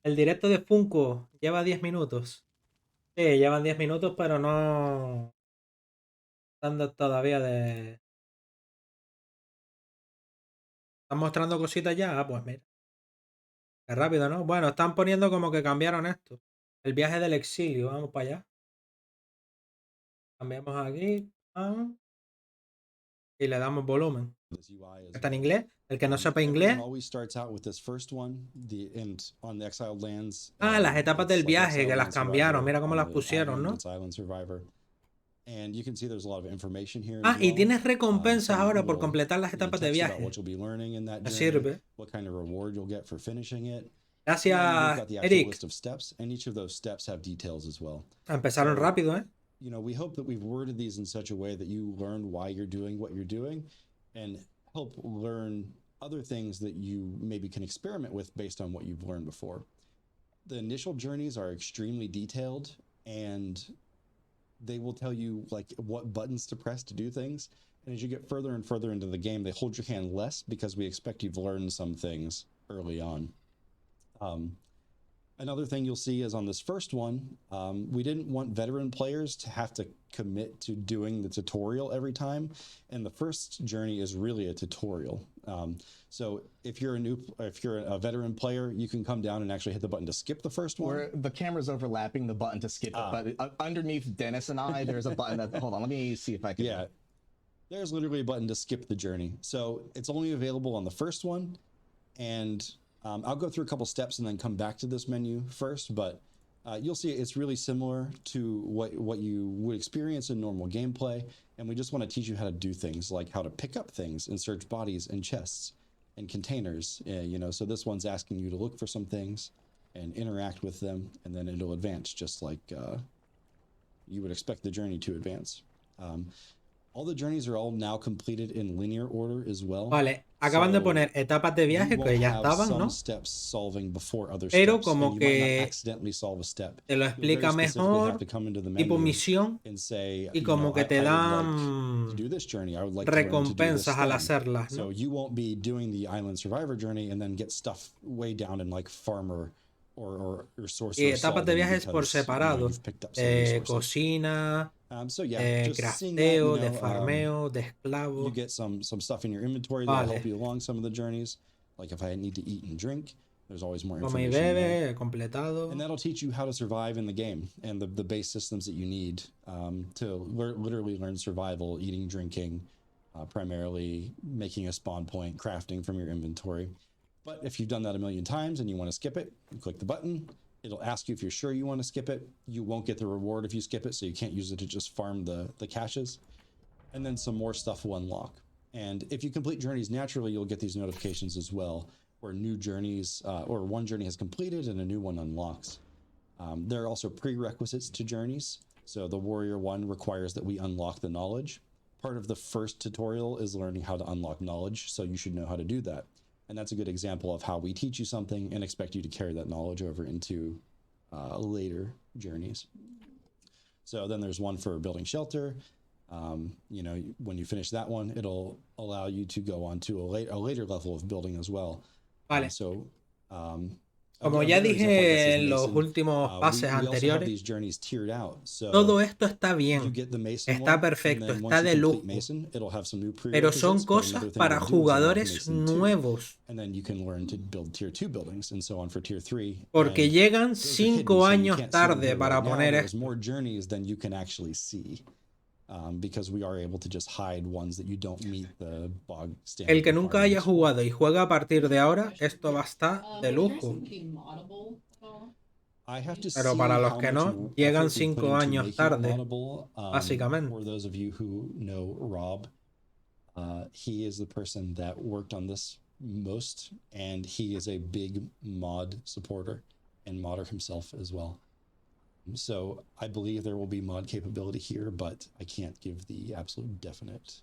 El directo de Funko lleva 10 minutos. Sí, llevan 10 minutos, pero no dando todavía de... ¿Están mostrando cositas ya? Ah, pues mira. Qué rápido, ¿no? Bueno, están poniendo como que cambiaron esto. El viaje del exilio. Vamos para allá. Cambiamos aquí. Y le damos volumen. ¿Está en inglés? El que no sepa inglés. Ah, las etapas del viaje que las cambiaron. Mira cómo las pusieron, ¿no? Ah, y tienes recompensas ahora por completar las etapas de viaje. Me sirve. Gracias, Eric. Empezaron rápido, ¿eh? You know, we hope that we've worded these in such a way that you learn why you're doing what you're doing and help learn other things that you maybe can experiment with based on what you've learned before. The initial journeys are extremely detailed and they will tell you like what buttons to press to do things. And as you get further and further into the game, they hold your hand less because we expect you've learned some things early on. Another thing you'll see is on this first one, we didn't want veteran players to have to commit to doing the tutorial every time. And the first journey is really a tutorial. So if you're a veteran player, you can come down and actually hit the button to skip the first one. Where the camera's overlapping the button to skip it, but underneath Dennis and I, there's a button that, hold on, let me see if I can. Yeah, there's literally a button to skip the journey. So it's only available on the first one. And I'll go through a couple steps and then come back to this menu first, but you'll see it's really similar to what you would experience in normal gameplay. And we just want to teach you how to do things like how to pick up things and search bodies and chests and containers, you know, so this one's asking you to look for some things and interact with them, and then it'll advance just like you would expect the journey to advance. All the journeys are all now completed in linear order as well. Vale, acaban de poner etapas de viaje que ya estaban, ¿no? Pero como que te lo explica mejor, tipo misión, y como que te dan recompensas al hacerlas, ¿no? So you won't be doing the Island Survivor journey and then get stuff way down in like farmer or sorcerer. Y etapas de viajes por separado. Cocina, crafteo, de farmeo, de esclavo. You get some stuff in your inventory that will help you along some of the journeys. Like if I need to eat and drink, there's always more information. Come y bebe, completado. And that'll teach you how to survive in the game and the base systems that you need to literally learn survival, eating, drinking, primarily making a spawn point, crafting from your inventory. But if you've done that a million times and you want to skip it, you click the button. It'll ask you if you're sure you want to skip it. You won't get the reward if you skip it, so you can't use it to just farm the caches. And then some more stuff will unlock. And if you complete journeys naturally, you'll get these notifications as well, where new journeys, or one journey has completed and a new one unlocks. There are also prerequisites to journeys. So the Warrior one requires that we unlock the knowledge. Part of the first tutorial is learning how to unlock knowledge, so you should know how to do that. And that's a good example of how we teach you something and expect you to carry that knowledge over into later journeys. So then there's one for building shelter. You know, when you finish that one, it'll allow you to go on to a later level of building as well. Vale. Como ya dije en los últimos pases anteriores, todo esto está bien, está perfecto, está de lujo, pero son cosas para jugadores nuevos, porque llegan 5 años tarde para poner esto. El que nunca haya jugado y juega a partir de ahora, esto va a estar de lujo. Pero para los que no, llegan 5 años tarde, básicamente. He is the person that worked on this most, and he is a big mod supporter and modder himself as well. So I believe there will be mod capability here, but I can't give the absolute definite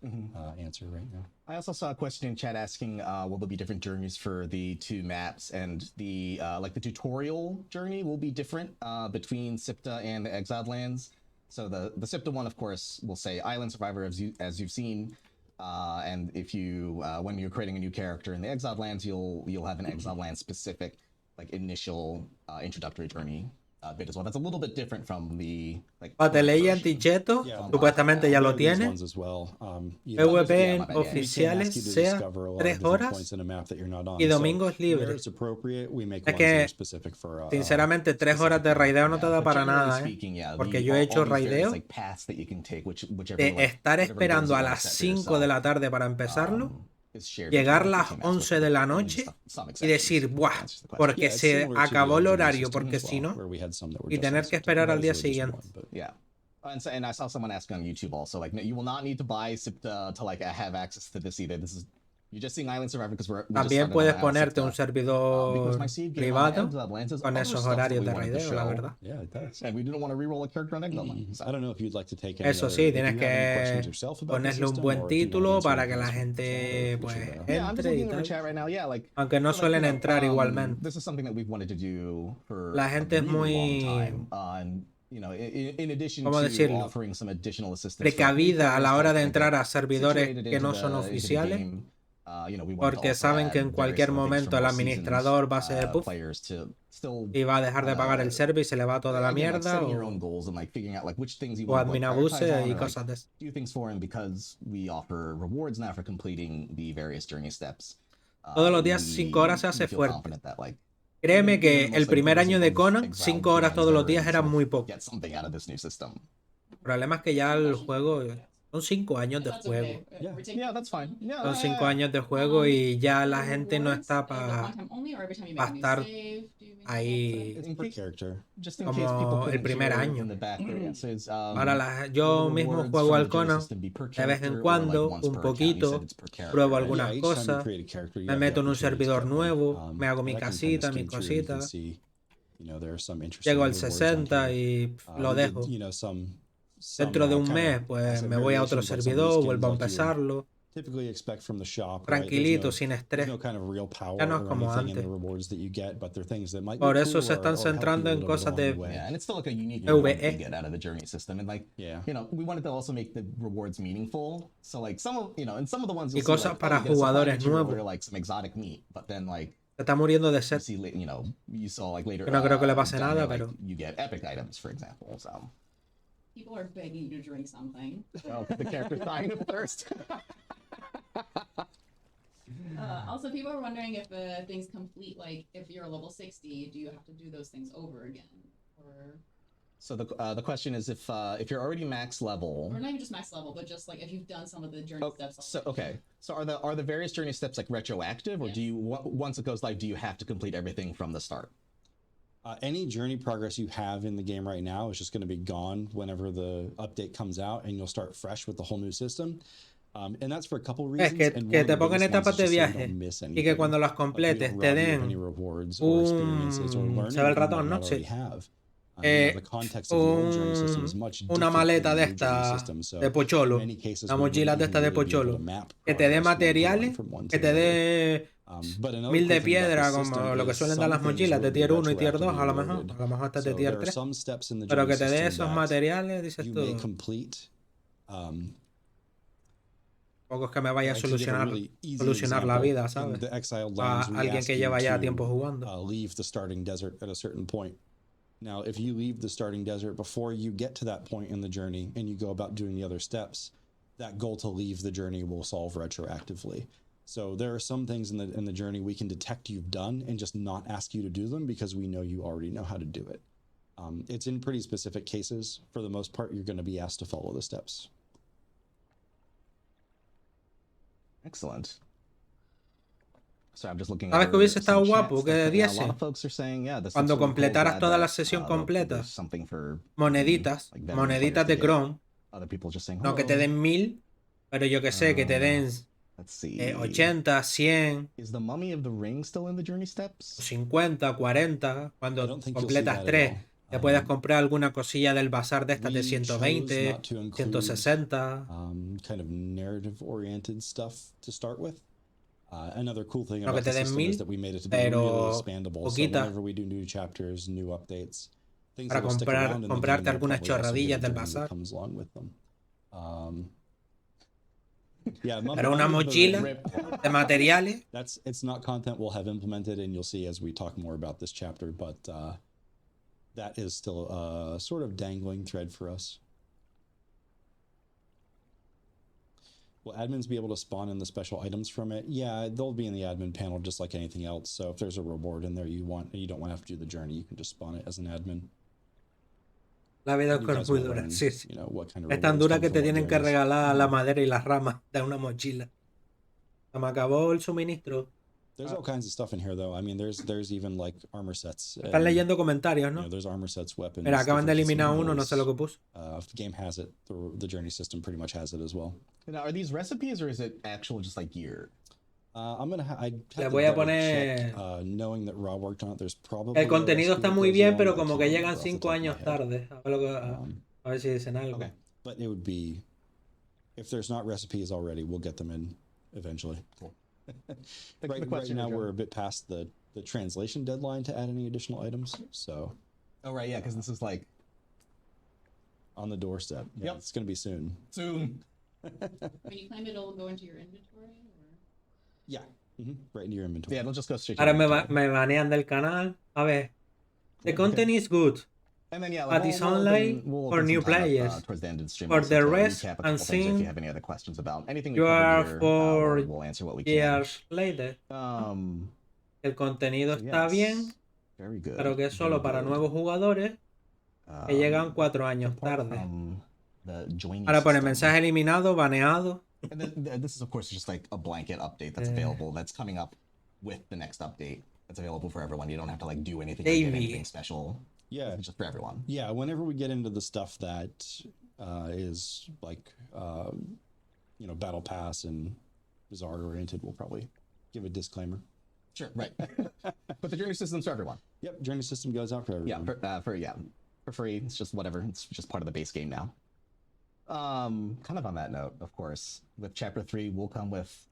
answer right now. I also saw a question in chat asking, will there be different journeys for the 2 maps, and the like the tutorial journey will be different between SIPTA and the Exiled Lands. So the SIPTA one, of course, will say Island Survivor as you've seen, and if you when you're creating a new character in the Exiled Lands, you'll have an Exiled Land specific like initial introductory journey bit as well. That's a little bit different from the like Ley anticheto, supuestamente ya lo tiene. PvP oficiales sea 3 horas y domingos libres. Es que, sinceramente, 3 horas de raideo no te da para nada, porque yo he hecho raideo de estar esperando a las 5 de la tarde para empezarlo, llegar las 11 de la noche y decir, ¡buah! Porque se acabó el horario, porque si no, y tener que esperar al día siguiente. And I saw someone ask on YouTube also, like, no, you will not need to buy SIPTA to like have access to this either. This is you're just seeing Island Survivor because we're También puedes ponerte un servidor privado con esos horarios de raideo, la verdad. Eso sí, tienes que ponerle un buen título para que la gente pues entre y tal. Aunque no suelen entrar igualmente. La gente es muy, ¿cómo decirlo?, precavida a la hora de entrar a servidores que no son oficiales, porque saben que en cualquier momento el administrador va a hacer puff y va a dejar de pagar el server y se le va toda la mierda, o admin abuse y cosas de eso. Todos los días 5 horas se hace fuerte. Créeme que el primer año de Conan, 5 horas todos los días era muy poco. El problema es que ya el juego... Son 5 años de juego. Son 5 años de juego y ya la gente no está para estar ahí como el primer año. Yo mismo juego al Conan de vez en cuando, un poquito, pruebo algunas cosas, me meto en un servidor nuevo, me hago mi casita, mis cositas, llego al 60 y lo dejo. Dentro de un mes, pues me voy a otro servidor, vuelvo a empezarlo. Tranquilito, sin estrés. Ya no es como antes. Por eso se están centrando en cosas de PvE. Y cosas para jugadores nuevos. Se está muriendo de sed. Que no creo que le pase nada, pero... People are begging you to drink something. Oh, the character's dying of thirst. Also, people are wondering if things complete, like if you're a level 60, do you have to do those things over again? Or... So the question is if you're already max level, or not even just max level, but just like if you've done some of the journey steps. So are the various journey steps like retroactive, or do you once it goes live, do you have to complete everything from the start? Any journey progress you have in the game right now is just going to be gone whenever the update comes out, and you'll start fresh with the whole new system. And that's for a couple reasons. Es que te pongan etapas de viaje y que cuando las completes te den se ve el ratón, ¿no? Sí. Una maleta de esta de pocholo, una mochila de esta de pocholo, que te dé materiales, que te dé 1000 de piedra, como lo que suelen dar las mochilas de tier 1 y tier 2, a lo mejor hasta de tier 3, pero que te dé esos materiales, dices tú, poco es que me vaya a solucionar la vida, ¿sabes? A alguien que lleva ya tiempo jugando. Now, if you leave the starting desert before you get to that point in the journey and you go about doing the other steps, that goal to leave the journey will solve retroactively. So there are some things in the journey we can detect you've done and just not ask you to do them because we know you already know how to do it. It's in pretty specific cases. For the most part, you're going to be asked to follow the steps. Excellent. So I'm just looking ¿Sabes que hubiese estado guapo que diese? Yeah, cuando completaras toda la sesión completa, moneditas de Chrome, no que te den 1000, pero yo que sé, que te den 80, 100, 50, 40, cuando completas 3. Te puedes comprar alguna cosilla del bazar de estas de 120, 160. Kind of narrative oriented stuff to start with. Another cool thing No about que te the den system 1000, is that we made it to be pero really expandable. So poquita, whenever we do new chapters, new updates, things para that will stick around in the comprarte game, algunas probably also chorradillas get a del journey that bazar. comes along with them. Yeah, Pero una mochila de materiales. It's not content we'll have implemented, and you'll see as we talk more about this chapter, but that is still a sort of dangling thread for us. Will admins be able to spawn in the special items from it? Yeah, they'll be in the admin panel just like anything else. So if there's a reward in there you don't want to have to do the journey, you can just spawn it as an admin. La vida es muy dura, sí. Es tan dura que te tienen que regalar la madera y las ramas de una mochila. Se me acabó el suministro. There's all kinds of stuff in here, though. I mean, there's even like armor sets. Están leyendo comentarios, ¿no? There's armor sets, weapons. Mira, acaban de eliminar uno, no sé lo que puso. If the game has it, the journey system pretty much has it as well. Now, are these recipes or is it actual just like gear? Le voy a poner... knowing that Raw worked on it, there's probably el contenido está muy bien, pero como que llegan 5 años tarde. A ver si dicen algo. Okay. But it would be... If there's not recipes already, we'll get them in eventually. Cool. Right now we're a bit past the translation deadline to add any additional items, so... Oh, right, yeah, because this is like... on the doorstep. Yeah, yep. It's going to be soon. Soon. When you claim it'll go into your inventory? Or... Yeah, right into your inventory. Yeah, it'll just go straight to Ahora me banean del canal. A ver. The content is good. And then, yeah, but it's only for new players. Towards the end of the stream, for the rest, and if you have any other questions about anything you are for we'll answer what we can. years later. El contenido está bien, very good, pero que es solo para nuevos jugadores que llegan 4 años tarde. Ahora pone mensaje eliminado, baneado. And then this is of course just like a blanket update that's available, that's coming up with the next update. That's available for everyone. You don't have to like do anything, get anything special. Yeah, it's just for everyone. Yeah, whenever we get into the stuff that is like battle pass and bizarre oriented, we'll probably give a disclaimer. Sure, right. But the journey system's for everyone. Yep, journey system goes out for everyone. Yeah, for free. It's just whatever. It's just part of the base game now. Kind of on that note, of course, with chapter 3, we'll come with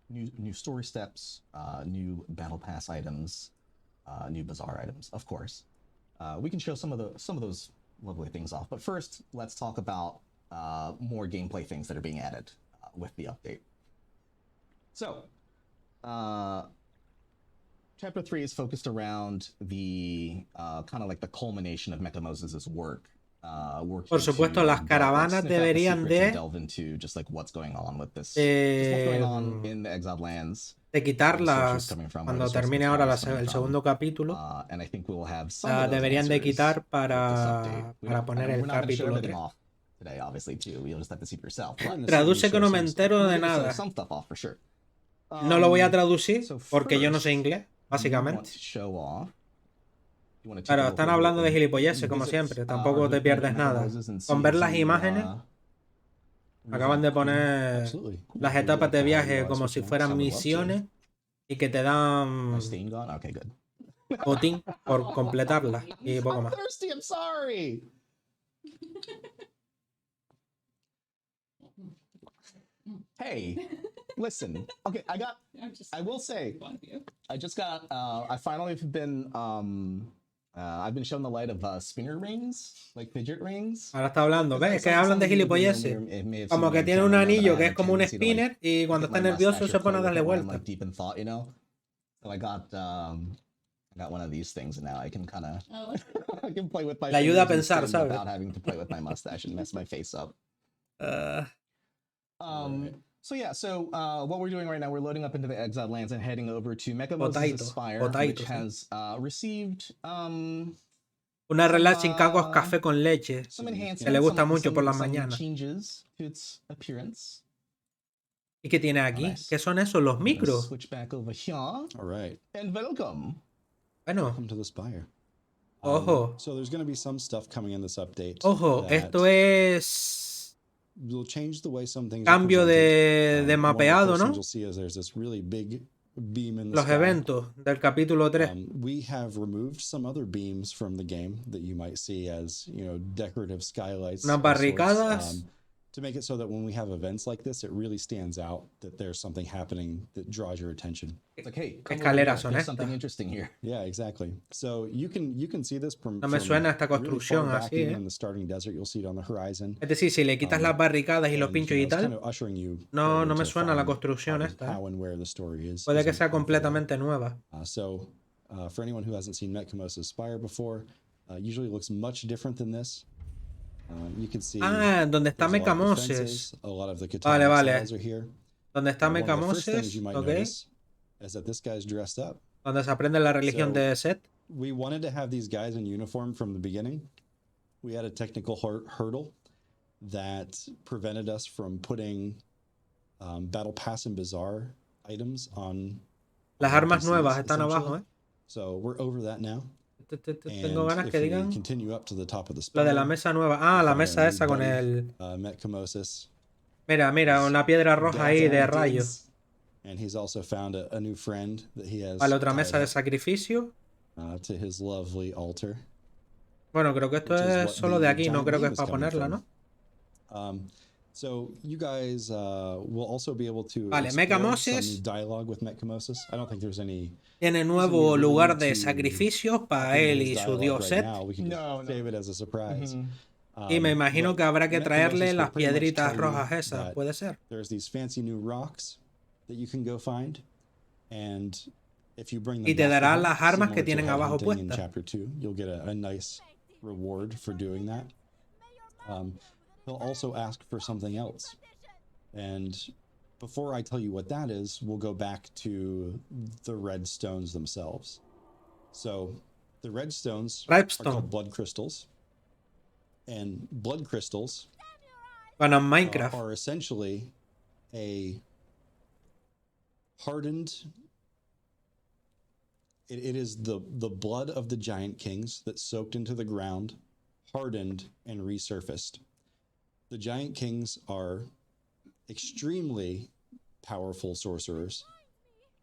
new story steps, new battle pass items, new bazaar items, of course. We can show some of those lovely things off, but first let's talk about more gameplay things that are being added with the update. So chapter 3 is focused around the kind of like the culmination of Mecha Moses' work. Por supuesto, las caravanas deberían de quitarlas cuando termine ahora el segundo capítulo. Deberían de quitar para poner el capítulo 3. Traduce que no me entero de nada. No lo voy a traducir porque yo no sé inglés, básicamente. Claro, están hablando de gilipolleces, como siempre. Tampoco te pierdes nada. Con ver las imágenes, acaban de poner las etapas de viaje como si fueran misiones y que te dan botín por completarlas y poco más. Hey, listen. Okay, I will say, I finally have been, I've been shown the light of spinner rings, like fidget rings. Ahora está hablando, ¿ves? Es que hablan de gilipolleces. Como que tiene un anillo que es como un spinner y cuando está nervioso se pone a darle vueltas. Deep in thought, you know. So I got one of these things and now I can kind of I can play with my le ayuda a pensar, ¿sabes? Without having to play with my mustache and mess my face up. So yeah, what we're doing right now, we're loading up into the Exiled Lands and heading over to Mecha Moses' Spire, which has received una relax sin cagos café con leche que le gusta mucho por la mañana. ¿Y qué tiene aquí? ¿Qué son esos? Los micros. All right. And welcome. Bueno. Welcome to the Spire. Ojo. So there's going to be some stuff coming in this update. Ojo, esto es cambio de mapeado, ¿no? Los eventos del capítulo 3. We have removed some other beams from the game that you might see as, decorative skylights. Unas barricadas to make it so that when we have events like this, it really stands out that there's something happening that draws your attention. It's like, hey, come Escaleras over here, son there's something estas. interesting here. Yeah, exactly. So you can see this from No me suena esta really construcción far back, así, even ¿eh? in the starting desert. You'll see it on the horizon. Es decir, si le quitas las barricadas y los And, pinchos y it's kind tal, of ushering you no further me to suena la find construcción how, esta, ¿eh? how and where the story is. Puede que sea unfolding. completamente nueva. So for anyone who hasn't seen Metcomos' Spire before, usually looks much different than this. You can see Donde está there's a lot of Mecamoses. defenses, a lot of the katana Vale. styles are here. Donde está One of the first things Mecamoses, you might ok. notice is that this guy's dressed up. Donde se aprende la religión So, de Set. We wanted to have these guys in uniform from the beginning. We had a technical hurdle that prevented us from putting Battle Pass and Bazaar items on Las armas nuevas están essentially. abajo, ¿eh? So we're over that now. Tengo ganas And que if we digan continue up to the top of the lo de la spire, mesa nueva. La find mesa our esa new con buddy, el... Metcomoses. Mira, una piedra roja ahí de rayo. And he's also found a new friend that he has Vale, otra tied mesa de up, sacrificio. to his lovely altar. Bueno, creo que esto Which is es what solo the de aquí, no giant creo que name es is para coming ponerla, from. ¿no? So you guys will also be able to Vale, explore some Mecamoses new dialogue with Metcomoses. I don't think there's any Tiene reason nuevo we really lugar need de to sacrificios hop para into él his y su dialogue dios right Set. now. We can just No, no. save it as a surprise. Y me imagino But que habrá que traerle Metcomoses will las pretty much piedritas tell you rojas esas, that puede ser. There's these fancy new rocks that you can go find, and if you bring them Y te back to dará him, las armas que similar to tienen abajo headhunting in puestas. Chapter 2, you'll get a nice reward for doing that. He'll also ask for something else. And before I tell you what that is, we'll go back to the red stones themselves. So the red stones are called blood crystals. And blood crystals Bueno, en Minecraft. are essentially a hardened... It is the blood of the giant kings that soaked into the ground, hardened, and resurfaced. The giant kings are extremely powerful sorcerers,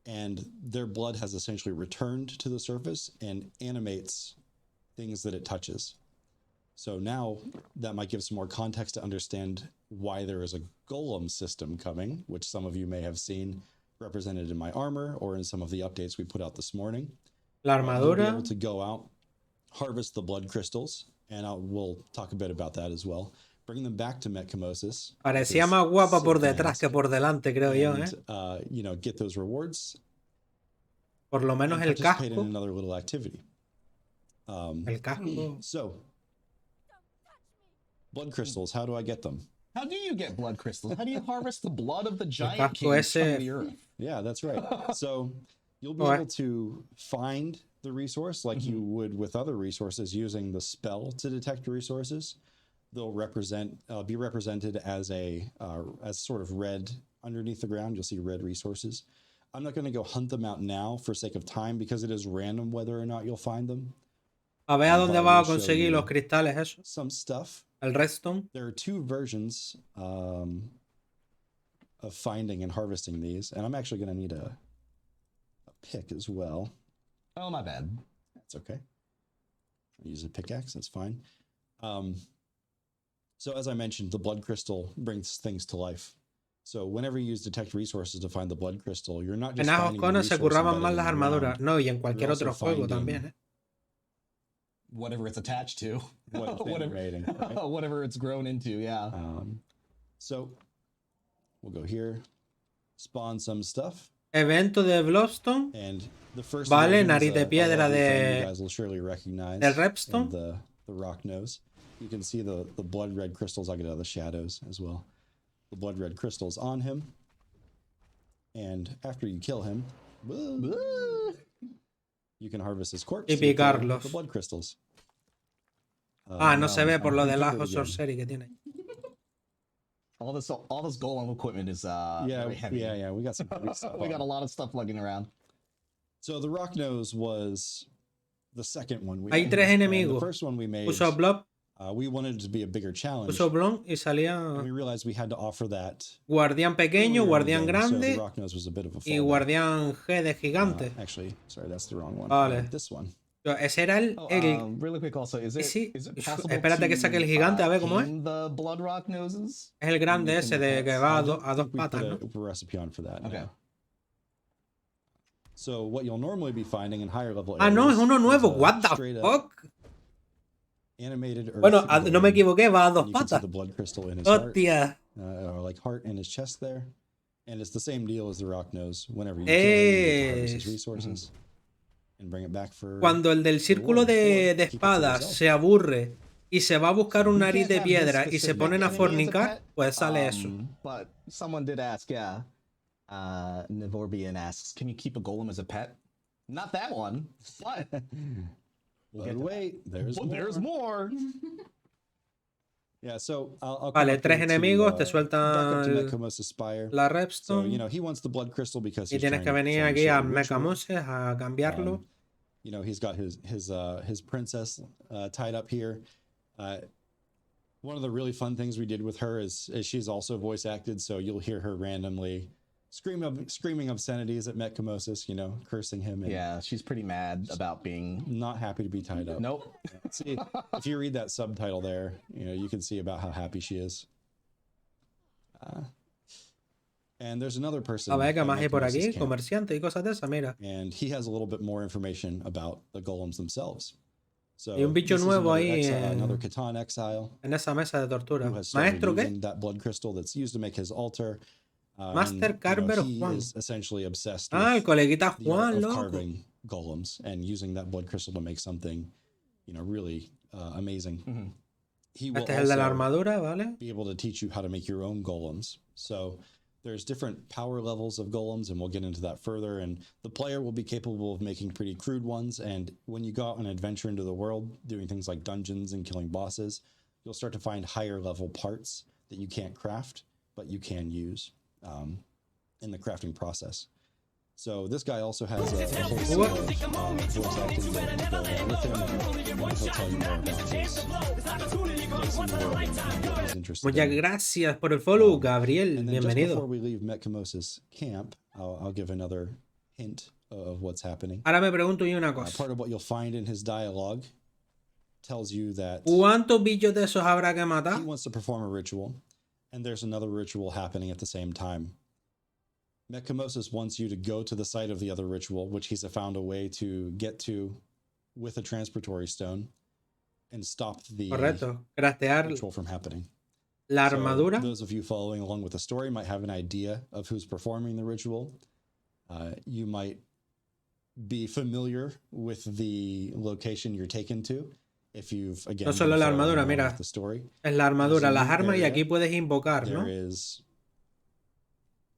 and their blood has essentially returned to the surface and animates things that it touches. So now that might give some more context to understand why there is a golem system coming, which some of you may have seen represented in my armor or in some of the updates we put out this morning. La You'll be armadura. able to go out, harvest the blood crystals, and we'll talk a bit about that as well. Bring them back to Metcomoses. Parecía más guapa por detrás que por delante, creo yo, ¿eh? And, get those rewards. Por lo menos And el participate casco. in another little activity. El casco. So, blood crystals, how do I get them? How do you get blood crystals? How do you harvest the blood of the giant casco kings from ese- the earth? Yeah, that's right. So, you'll be Okay. able to find the resource like you would with other resources using the spell to detect resources. They'll be represented as as sort of red underneath the ground. You'll see red resources. I'm not going to go hunt them out now for sake of time because it is random whether or not you'll find them. A ver a dónde But I vas a will show conseguir you los cristales esos. some stuff. El redstone. There are two versions of finding and harvesting these, and I'm actually going to need a pick as well. Oh, my bad. That's okay. I use a pickaxe, that's fine. So as I mentioned, the blood crystal brings things to life. So whenever you use detect resources to find the blood crystal, you're not just En finding Conan the se resource curraban embedded más in las the armaduras. ground. No, y en cualquier also otro juego finding- también, ¿eh? Whatever it's attached to. What it's whatever, generating, right? whatever it's grown into, yeah. So we'll go here, spawn some stuff, Evento de Bloodstone. and the first Vale, version is nariz de a piedra lovely thing de- you guys will surely recognize del in Redstone. the rock nose. You can see the blood red crystals. I'll get out of the shadows as well. The blood red crystals on him, and after you kill him, you can harvest his corpse Y to get picarlos. the blood crystals. No se ve por lo del I'll ajo do it again. Sorcery que tiene. All this golem equipment is very heavy. Yeah. We got some heavy stuff. We got a on. lot of stuff lugging around. So the rock nose was the second one we Hay made. tres And enemigos. The first one we made, Puso blob, we wanted it to be a bigger challenge. puso blon y And salía we realized we had to offer that. guardián pequeño, earlier in the guardián game, so grande the rock nose was a bit of a y fallback. guardián G de gigante. Actually, sorry, that's the wrong one. Vale. This one. Ese era el... Really quick also, is sí, it possible espérate que saque el gigante, a ver cómo es. the blood rock noses? Es el grande ese de que va a dos We patas, put ¿no? a recipe on for that. Okay. No. So what you'll normally be finding in higher level Ah, no, es uno nuevo. What the fuck? Animated bueno, no me equivoqué, va a dos patas. patas. The blood crystal in his Hostia. heart, like heart in his chest there. And it's the same deal as the rock nose. Whenever you kill him, you get to harvest his resources and bring it back for Cuando el del círculo de espadas se aburre y se va a buscar un nariz de piedra y se ponen a fornicar, pues sale eso. But someone did ask, Nivorbian asks, can you keep a golem as a pet? Not that one. What? But wait, there's more. Yeah, so I'll vale, 3 enemigos, te sueltan la So, redstone. he wants the blood crystal because y tienes que venir aquí a Mechamoses a cambiarlo. He's got his princess tied up here. One of the really fun things we did with her is she's also voice acted, so you'll hear her randomly screaming obscenities at Metcamosis, cursing him. And yeah, she's pretty mad about being not happy to be tied up. Nope. See, if you read that subtitle there, you can see about how happy she is. And there's another person. A ver, que más hay por aquí, comerciante y cosas de esa, mira. And he has a little bit more information about the golems themselves. So hay un bicho nuevo ahí another Catan exile en esa mesa de tortura. ¿Maestro qué? That blood crystal that's used to make his altar. Master Carver Juan. Is essentially obsessed el coleguita Juan, of carving golems and using that blood crystal to make something, really amazing. He will este es el de la armadura, ¿vale? be able to teach you how to make your own golems. So there's different power levels of golems, and we'll get into that further. And the player will be capable of making pretty crude ones. And when you go out on an adventure into the world, doing things like dungeons and killing bosses, you'll start to find higher level parts that you can't craft, but you can use in the crafting process. So this guy also has a whole set of voice acting that go along with him, and he'll tell you more about his interesting. Muchas gracias por el follow, Gabriel. And then bienvenido. Just before we leave Metcamosis camp, I'll give another hint of what's happening. Ahora me pregunto yo una cosa. Part of what you'll find in his dialogue tells you that ¿cuántos bichos de esos habrá que matar? he wants to perform a ritual, and there's another ritual happening at the same time. Metcamosis wants you to go to the site of the other ritual, which he's found a way to get to with a transportory stone and stop the ritual from happening. La armadura. So those of you following along with the story might have an idea of who's performing the ritual. You might be familiar with the location you're taken to. If you've, again, no solo la armadura, mira. The story. Es la armadura, las armas, y aquí puedes invocar, ¿no? There is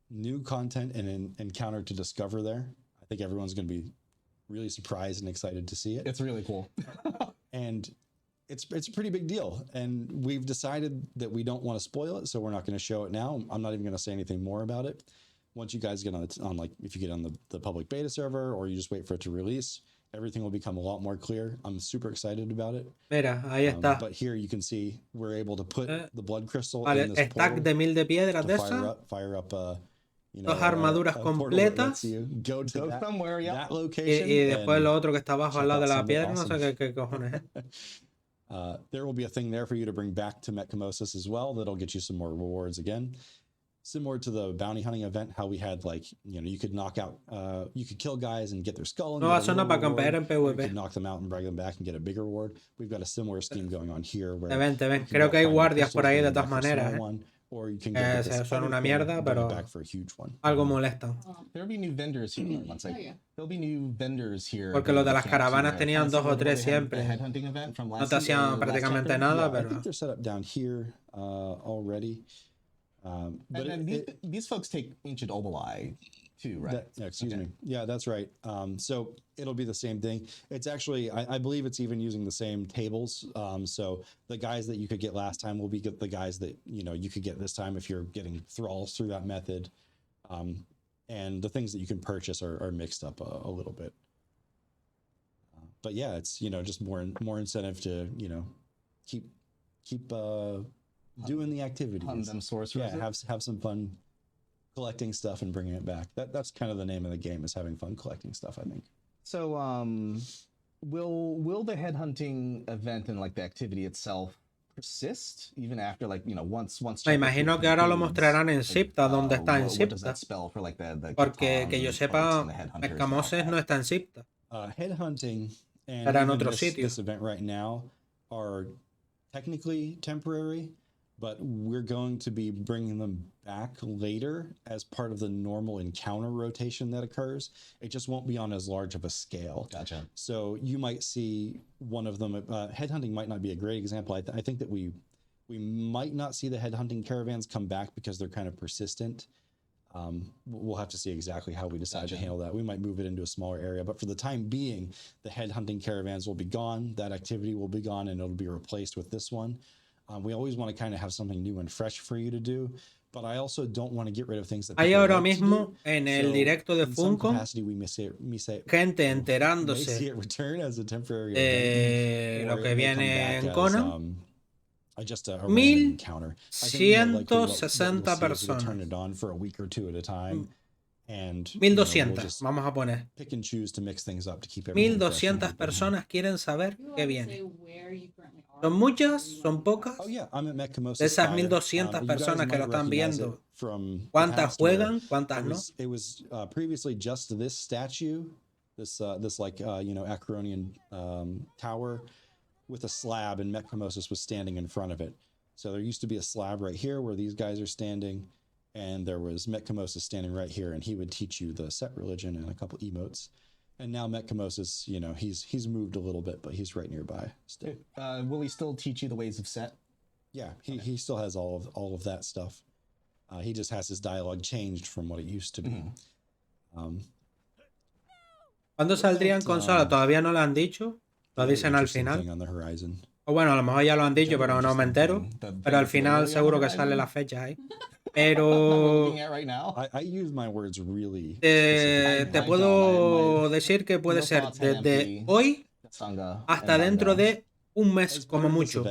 new content and an encounter to discover there. I think everyone's going to be really surprised and excited to see it. It's really cool. And it's a pretty big deal. And we've decided that we don't want to spoil it, so we're not going to show it now. I'm not even going to say anything more about it. Once you guys get on like, if you get on the public beta server, or you just wait for it to release, everything will become a lot more clear. I'm super excited about it. Mira, ahí está. But here you can see we're able to put the blood crystal vale, in this stack de 1000 de piedras de esa. Fire up dos armaduras completas. Go somewhere, yeah. That location. Y después lo otro que está abajo al lado de la piedra, no sé qué cojones es. There will be a thing there for you to bring back to Metcamosis as well. That'll get you some more rewards again. Similar to the bounty hunting event, how we had you could knock out, you could kill guys and get their skull. And no, zona para campear en PvP. You could knock them out and bring them back and get a bigger reward. We've got a similar scheme going on here. Where ven. Creo que hay guardias por ahí de todas maneras. Or you can get son una mierda, pero back for a huge one. Algo molesta. There'll be new vendors here. There'll be new vendors here. Porque los de las caravanas tenían 2 o 3 siempre. No te hacían prácticamente nada, pero. I think they're set up down here already. But these folks take ancient oboli too, right? Excuse me. Yeah, that's right. So it'll be the same thing. It's actually, I believe it's even using the same tables. So the guys that you could get last time will be the guys that you could get this time if you're getting thralls through that method. And the things that you can purchase are mixed up a little bit. But yeah, it's just more incentive to keep doing the activities. Hunt them sorcerers. Yeah, have some fun collecting stuff and bringing it back. That's kind of the name of the game, is having fun collecting stuff, I think. So will the headhunting event and like the activity itself persist even after like, you know, once Me imagino que ahora lo mostrarán en Sipta, donde está en Sipta. Porque que yo sepa, Escamoses no está en Sipta. Headhunting and Era en even otro sitio. this event right now are technically temporary, but we're going to be bringing them back later as part of the normal encounter rotation that occurs. It just won't be on as large of a scale. Gotcha. So you might see one of them. Headhunting might not be a great example. I think that we might not see the headhunting caravans come back because they're kind of persistent. We'll have to see exactly how we decide to handle that. We might move it into a smaller area, but for the time being, the headhunting caravans will be gone. That activity will be gone, and it'll be replaced with this one. We always want to kind of have something new and fresh for you to do, but I also don't want to get rid of things that hay people ahora like to mismo do. en el directo de Funcom gente enterándose de lo que viene en Conan. Just a random encounter. I think more likely what 160 we'll see is we'll turn personas. it on for a week or two at a time, and 1200, vamos a poner. pick and choose to mix things up to keep everything fresh and 1200 keep it personas quieren saber You qué want to viene. say where you currently are? ¿Son muchas? ¿Son pocas? Oh yeah, I'm at Metcamosis De esas Spire. 1200 You guys personas que might lo están recognize viendo, it from the ¿cuántas past where juegan? ¿Cuántas no? it was previously just this statue, this like you know, Acronian tower with a slab, and Metcamosis was standing in front of it. So there used to be a slab right here where these guys are standing, and there was Metcamosis standing right here, and he would teach you the set religion and a couple emotes. And now Metcamosis, you know, he's moved a little bit, but he's right nearby still. Will he still teach you the ways of set? Yeah, he still has all of that stuff. He just has his dialogue changed from what it used to be. ¿Cuándo saldría en consola? Todavía no lo han dicho. Lo dicen al final. O bueno, a lo mejor ya lo han dicho, pero no me entero. Pero al final seguro que sale la fecha ahí. Pero te puedo decir que puede ser desde hoy hasta dentro de un mes como mucho.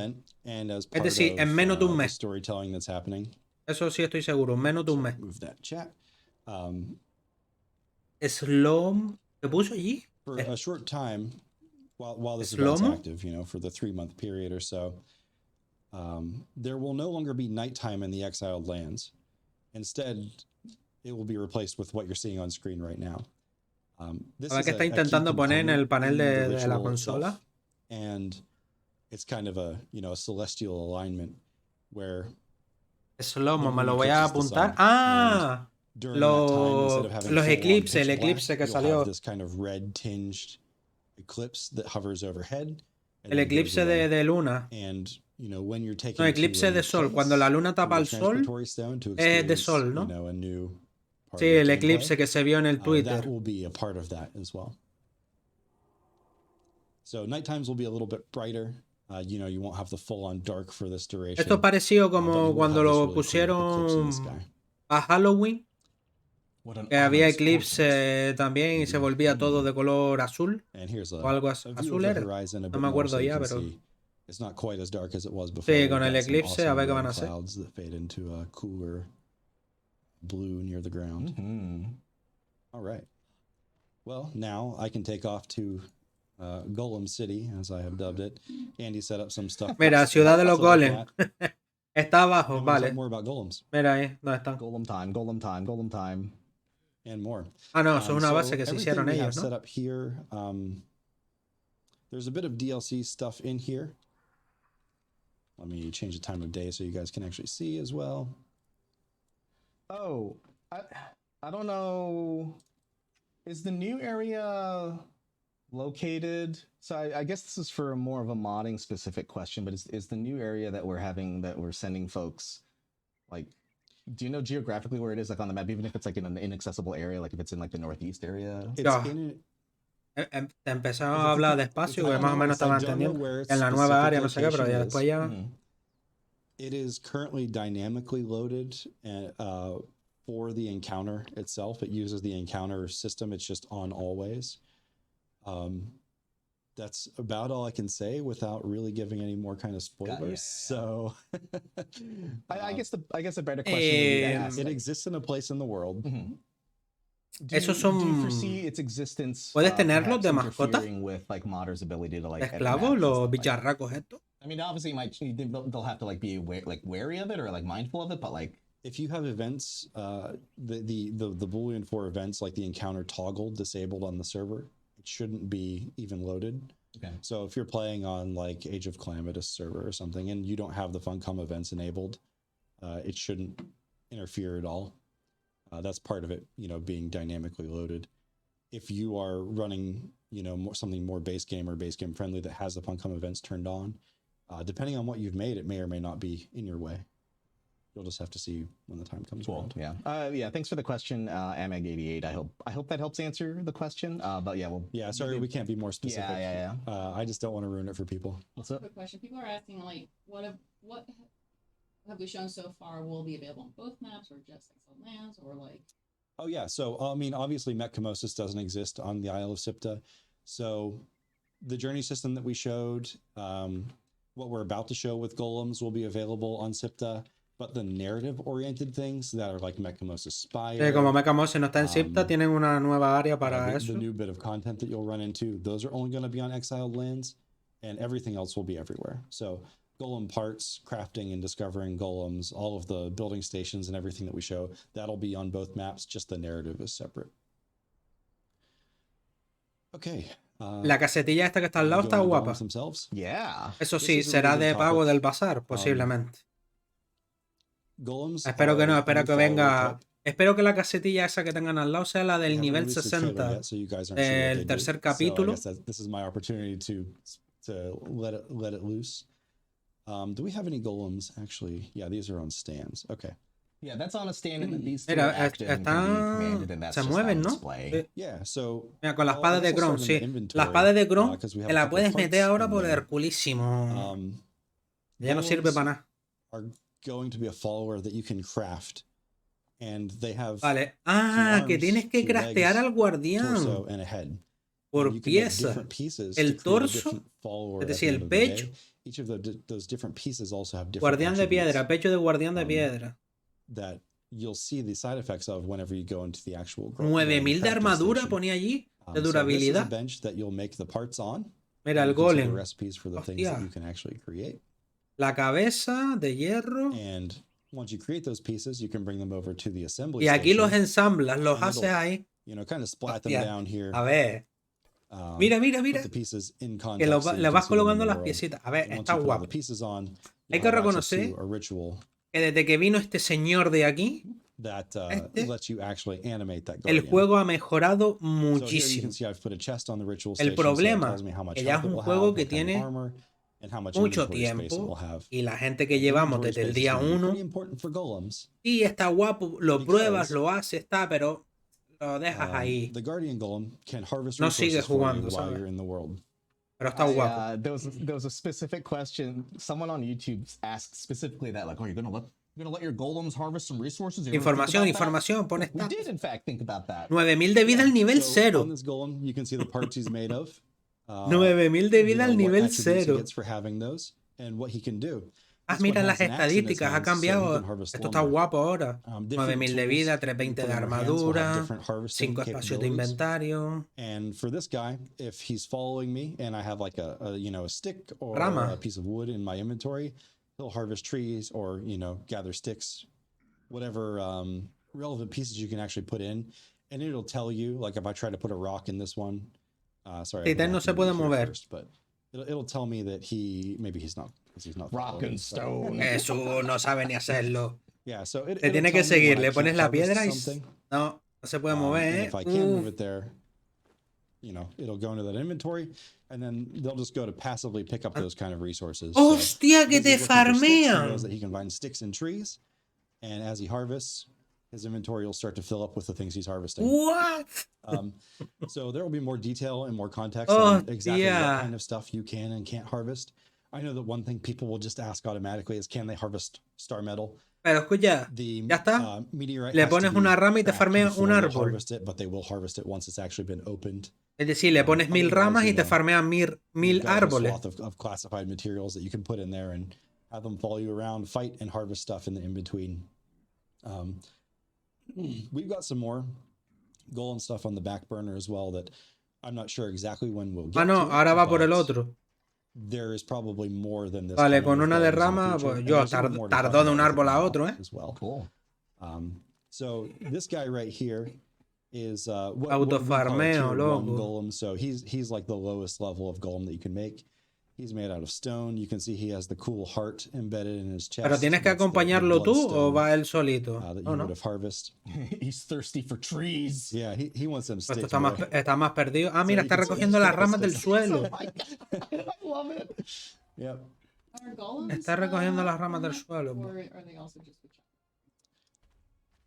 Es decir, en menos de un mes. Eso sí estoy seguro, en menos de un mes. Slom, ¿qué puso allí? For a short time, while this event's active, you know, for the 3-month period or so, there will no longer be nighttime in the exiled lands. Instead, it will be replaced with what you're seeing on screen right now. This is que está intentando poner en el panel de la consola. And it's kind of a, you know, a celestial alignment where Slomo, me lo voy a apuntar. Ah, los eclipses, el eclipse que salió. This kind of red tinged eclipse that hovers overhead. El eclipse de luna. And, you know, when you're taking no, eclipse de sol. Cuando la luna tapa el sol, es de sol, ¿no? Sí, el eclipse que se vio en el Twitter. That will be a part of that as well. So night times will be a little bit brighter. You know, you won't have the full-on dark for this duration. Esto pareció como cuando lo pusieron a Halloween. Que había eclipse también y se volvía todo de color azul. O algo azul era. No me acuerdo ya, pero... Sí, con el eclipse a ver qué van a hacer. Blue near the ground. All right. Well, now I can take off to Golem City, as I have dubbed it. Andy set up some stuff. Mira, Ciudad de los Golem. Está abajo, vale. More about golems. Mira ahí, ¿dónde están? Golem time. And more. Ah, no, eso es una base que se hicieron ellos, ¿no? Set up here. There's a bit of DLC stuff in here. Let me change the time of day so you guys can actually see as well. Oh, I don't know. Is the new area located? So I guess this is for more of a modding specific question, but is the new area that we're sending folks, like, do you know geographically where it is, like on the map, even if it's like in an inaccessible area, like if it's in like the northeast area? Empezamos a hablar despacio, que más o menos estaba entendiendo. En la nueva área, no sé qué, pero ya después ya... It is currently dynamically loaded for the encounter itself. It uses the encounter system. It's just on always. That's about all I can say without really giving any more kind of spoilers. So I guess a better question would be to ask, it exists in a place in the world. Esos son... ¿Puedes tenerlos de mascota? ¿De esclavos, los bicharracos estos? I mean, obviously, they'll have to be wary of it or mindful of it, but if you have events, the Boolean for events like the encounter toggle disabled on the server, it shouldn't be even loaded. Okay. So if you're playing on like Age of Calamitous server or something and you don't have the Funcom events enabled, it shouldn't interfere at all. That's part of it, being dynamically loaded. If you are running, something more base game or base game friendly that has the Funcom events turned on, depending on what you've made, it may or may not be in your way. You'll just have to see when the time comes around. Yeah. Thanks for the question, Amag88. I hope that helps answer the question. But yeah, sorry, we can't be more specific. Yeah. I just don't want to ruin it for people. What's up? Quick question. People are asking what have we shown so far will be available on both maps or just Exiled Lands or Oh yeah, so obviously Metcamosis doesn't exist on the Isle of Sipta. So the journey system that we showed, what we're about to show with golems will be available on Sipta, but the narrative-oriented things that are like Metcamosis Spire... como Metcamosis no está en Sipta, tienen una nueva área para eso. The new bit of content that you'll run into, those are only going to be on Exiled Lands, and everything else will be everywhere. So golem parts, crafting and discovering golems, all of the building stations and everything that we show, that'll be on both maps, just the narrative is separate. Okay. La casetilla esta que está al lado está guapa. Yeah. Eso sí, será de pago del bazar, posiblemente. Espero que no, espero que venga... Espero que la casetilla esa que tengan al lado sea la del nivel 60 del tercer capítulo. This is my opportunity to let it loose. Do we have any golems? Actually, yeah, these are on stands. Okay. Yeah, that's on a stand and these Mira, se mueven, ¿no? Yeah, so... Mira, con la espada de Grom, sí. La espada de Grom te la puedes meter ahora por Herculísimo. Ya no sirve para nada. Are going to be a follower that you can craft. And they have vale. Que tienes que craftear al guardián por pieza. El torso, es decir, el pecho. Each of those different pieces also have different guardián de piedra, pecho de guardián de piedra. That you'll see the side effects of whenever you go into the actual 9000 de armadura ponía allí, de durabilidad. So this is a bench that you'll make the parts on. Mira el golem. Recipes for the things that you can actually create. La cabeza de hierro. And once you create those pieces, you can bring them over to the assembly y aquí station, los ensamblas, los haces ahí. Kind of splat them down here. A ver. Mira. Que le vas colocando las piecitas. A ver, está guapo. Hay que reconocer que desde que vino este señor de aquí, el juego ha mejorado muchísimo. El problema es que ya es un juego que tiene mucho tiempo y la gente que llevamos desde el día 1 y está guapo, lo pruebas, lo haces, está, pero lo dejas ahí. No sigues jugando, ¿sabes? Pero está guapo. There was a specific question. Someone on YouTube asked specifically that, like, are you gonna let your golems harvest some resources? Información, pon We did in fact think about that. 9000 de vida al nivel 0. 9000 de vida al nivel 0. Mira las estadísticas, ha cambiado. Esto está guapo ahora. 9000 de vida, 320 de armadura, 5 espacios de inventario. And for this guy, if he's following me and I have like a stick or Rama. a piece of wood in my inventory, he'll harvest trees or gather sticks, whatever relevant pieces you can actually put in, and it'll tell you, like if I try to put a rock in this one, sorry, Titán no se puede mover. First, but it'll tell me that maybe he's not rock and stone. Eso no sabe ni hacerlo. Yeah, so te tiene que seguir, le pones la piedra y no se puede mover. If I can't move it there, it'll go into that inventory, and then they'll just go to passively pick up those kind of resources. ¡Hostia, que te farmean! He knows that he can find sticks and trees, and as he harvests, his inventory will start to fill up with the things he's harvesting. What? So there will be more detail and more context on exactly what kind of stuff you can and can't harvest. I know that one thing people will just ask automatically is, can they harvest star metal? Pero escucha, ya está. Le pones una rama y te farmeas un árbol. Es decir, le pones 1000 ramas y te farmean 1000 árboles. Of classified materials that you can put in there and have them follow you around, fight and harvest stuff in the in-between. We've got some more golem stuff on the back burner as well that I'm not sure exactly when we'll get Ah, no, to it, ahora va por el but otro. there is probably more than this. Vale, coming con with una golems de in the rama, future, pues and yo there's even more to talk tardó de un about with árbol it a now otro, as well. Cool. So this guy right here is what we call a Autofarmeo, tier 1 loco. golem. So he's like the lowest level of golem that you can make. He's made out of stone. You can see he has the cool heart embedded in his chest. ¿Pero tienes que That's the acompañarlo tú o bloodstone, va él solito? that you Oh, no. would have harvest. He's thirsty for trees. Yeah, he wants them Pues esto sticks. está más perdido. Ah, mira, you está can see recogiendo he's las got ramas del sticks. suelo. Oh my God. I love it. Yep. Are golems, Está recogiendo las ramas del permanent, suelo. or are they also just for chunk?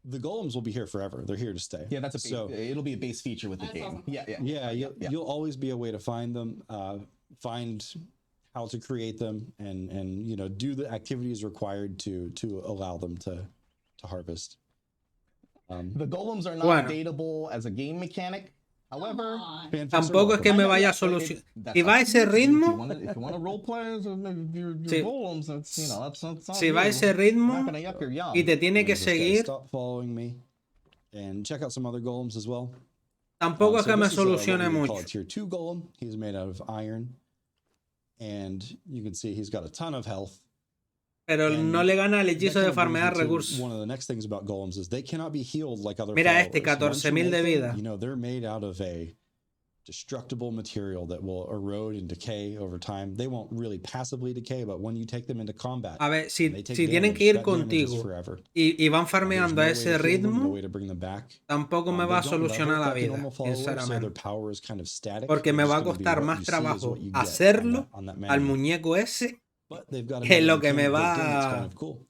The golems will be here forever. They're here to stay. Yeah, that's a base, so it'll be a base feature with the That's game. awesome. Yeah. You'll always be a way to find them, find how to create them, and you know, do the activities required to allow them to harvest. The golems are not Bueno. dateable as a game mechanic. However, Fanfics are Tampoco es que welcome. me I know, vaya a yeah, solucionar. that's Si va a up to ese you. If you ritmo, wanna role play as your Sí. golems, that's, you know, that's on si va a you. ese Not ritmo gonna yuck your yum. y te tiene que This guy, seguir, stop following me, and check out some other golems as well. tampoco es So que me this is what solucione we would call mucho. a tier 2 golem. He's made out of iron, and you can see he's got a ton of health. Pero And no le gana el that hechizo kind de of brings me farmear to recursos. one of the next things about golems is they cannot be healed like other Mira este, followers. Once you 14.000 de make them, vida. you know, they're made out of a destructible material that will erode and decay over time. They won't really passively decay, but when you take them into combat, A ver, si, and they take si tienen damage, que ir that damage is contigo forever. y van There's farmeando no a way ese to heal them, no ritmo, way to bring them back. tampoco me va a They don't level solucionar la like a vida, normal follower, so their sinceramente. power is kind of static. Porque me It's va a just gonna be costar what más you see is trabajo what you get hacerlo on that al menu. muñeco ese But they've got que another lo que me mechanic built in that's va kind of cool.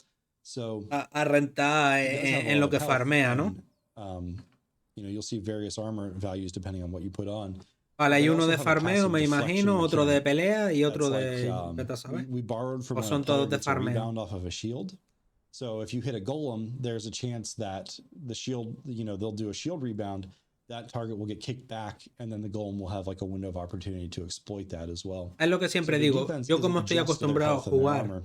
So a rentar it does have a en lot lo of que health, farmea, ¿no? and, you know, you'll see various armor values depending on what you put on. Vale, They hay uno also de have a farmeo, passive me deflection imagino, otro de mechanic pelea y otro that's de... like, vete a saber. we borrowed from O when a son player todos de gets a farmeo. rebound off of a shield. So if you hit a golem, there's a chance that the shield, you know, they'll do a shield rebound. That target will get kicked back, and then the golem will have like a window of opportunity to exploit that as well. Es lo que So siempre the digo, defense yo como isn't estoy just their acostumbrado a health and their jugar armor,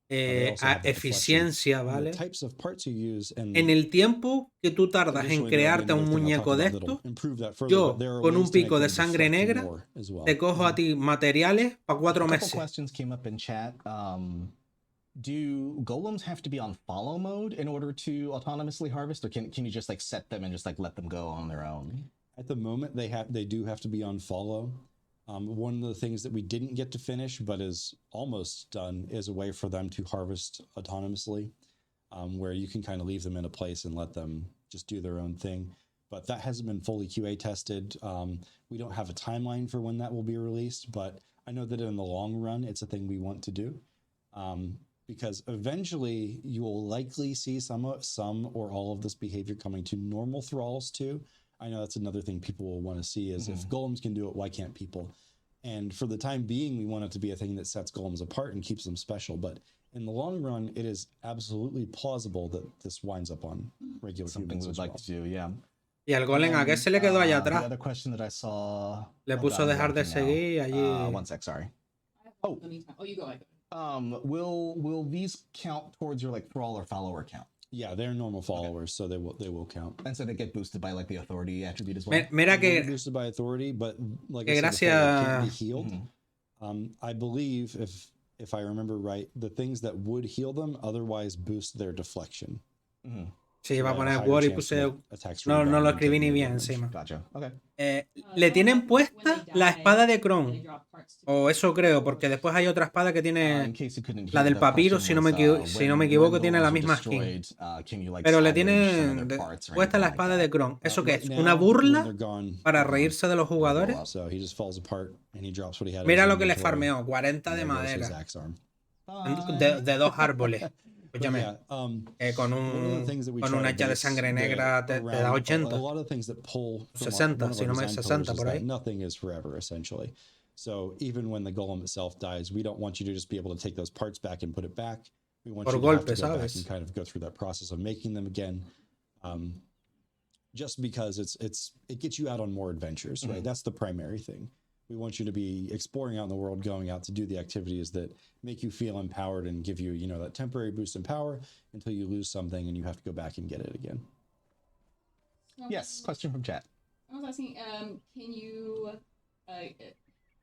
they also a have the deflection. eficiencia, And the ¿vale? types of parts you use, and En el tiempo que tú tardas en additionally, there'll be crearte un another thing I'll talk muñeco de about that'll estos, improve that further, yo but there are con un ways to make pico de them sangre deflect negra more as well. te cojo a ti materiales para 4 A couple meses. questions came up in chat. Do golems have to be on follow mode in order to autonomously harvest, or can you just like set them and just like let them go on their own? At the moment, they do have to be on follow. One of the things that we didn't get to finish, but is almost done, is a way for them to harvest autonomously, where you can kind of leave them in a place and let them just do their own thing. But that hasn't been fully QA tested. We don't have a timeline for when that will be released, but I know that in the long run, it's a thing we want to do. Because eventually you will likely see some or all of this behavior coming to normal thralls too. I know that's another thing people will want to see is if golems can do it, why can't people? And for the time being, we want it to be a thing that sets golems apart and keeps them special. But in the long run, it is absolutely plausible that this winds up on regular Something humans we would as like well. to do, yeah. Y el golem, ¿a qué se le quedó allá The atrás? other question that I saw. Le oh puso God, I'm dejar de blanking now. seguir allí. One sec, sorry. I have Oh. plenty of time. Oh, you go. I go. Will these count towards your like thrall or follower count? Yeah, they're normal followers, so they will count. And so they get boosted by like the authority attribute as well. Mira They will be que, boosted by authority, but like que I said, before, they can't be gracias- healed. Mhm. I believe if I remember right, the things that would heal them otherwise boost their deflection. Mhm. sí, So va a they have poner higher Word y chance to puse... make attacks No, no rebound lo and escribí take ni more bien damage. encima. Gotcha. Okay. Le tienen When puesta they la die, espada de they Cron. drop parts to O eso creo, porque después hay otra espada que In tiene... case you couldn't La hear, del the papiro, question si no me was, si no me when equivoco, tiene golems la are misma skin. destroyed, can you, like, Pero le salvage some tienen of their parts or puesta la anything like espada that? de Cron. ¿Eso qué Right es? now, ¿Una when burla they're gone, para they're gone. reírse de los They blow jugadores? up. So he just falls apart and he drops what he had in Mira his lo que le inventory, farmeó, 40 and de there goes his madera. axe arm. De 2 árboles. But Escúchame, yeah, con, one of the things that we con try una to hacha de base sangre negra te da around a 80. lot of things that pull from 60, one of si our no me design 60 pillars is por that ahí. nothing is forever, essentially. So even when the golem itself dies, we don't want you to just be able to take those parts back and put it back. We want Por you to have to golpe, go back ¿sabes? and kind of go through that process of making them again. Just because it gets you out on more adventures, right? That's the primary thing. We want you to be exploring out in the world, going out to do the activities that make you feel empowered and give you, you know, that temporary boost in power until you lose something and you have to go back and get it again. Yes, question from chat. I was asking, can you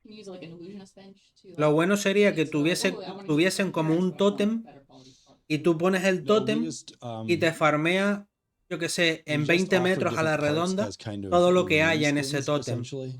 use like an illusionist bench to, like, Lo bueno sería que so, I wanna use tuviesen como un appearance, but I want tótem better quality parts. y tú pones el No, we tótem just, y te farmea, yo que sé, we en just 20 offer metros a la different parts redonda as kind of todo lo que haya en rune ese skins, tótem. essentially.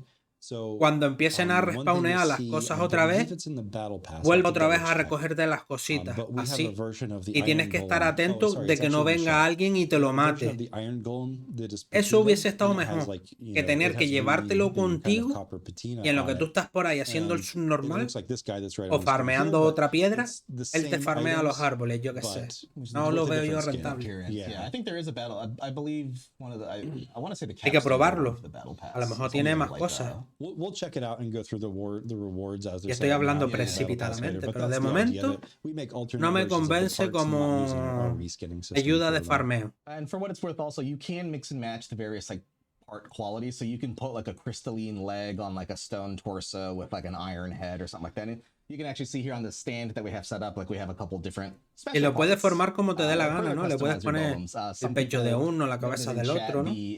So, Cuando empiecen a one thing you'll respawnear las see, cosas I otra believe vez, it's in the battle pass. I vuelve have to otra vez double a check. recogerte las cositas, But we have a así. version of the Y tienes Iron que estar Golem. atento sorry, de it's que no actually in the venga shop. alguien y te lo The version of mate. the Iron Golem that is Eso patina, hubiese estado and it has, mejor like, you que know, tener it que has llevártelo ruby kind of contigo copper patina y en lo que on tú it. estás por ahí haciendo el And it subnormal looks like this guy that's right o on the screen here, farmeando but otra piedra, it's the él te same farmea los items, árboles, yo que sé. but No lo with a veo yo different skin. rentable. Appearance. Yeah. Yeah, I think there is a battle. I believe one of the. I want to say the Hay que capstone probarlo. of the battle pass. A lo mejor is tiene also, más like, cosas. We'll check it out and go through the rewards as Y they're estoy set up hablando now in the battle pass later, precipitadamente, but pero de that's the idea, momento that we make alternate no me versions of the convence parts, not using our como reskinning system ayuda for de them. farmeo. And for what it's worth, also you can mix and match the various like part qualities. So you can put like a crystalline leg on like a stone torso with like an iron head or something like that. And you can actually see here on the stand that we have set up, like we have a couple different Y lo puedes parts, formar como te dé la that gana, further ¿no? Le puedes customize your poner golems. el Some pecho de people uno, la noted cabeza in del chat otro, ¿no? the,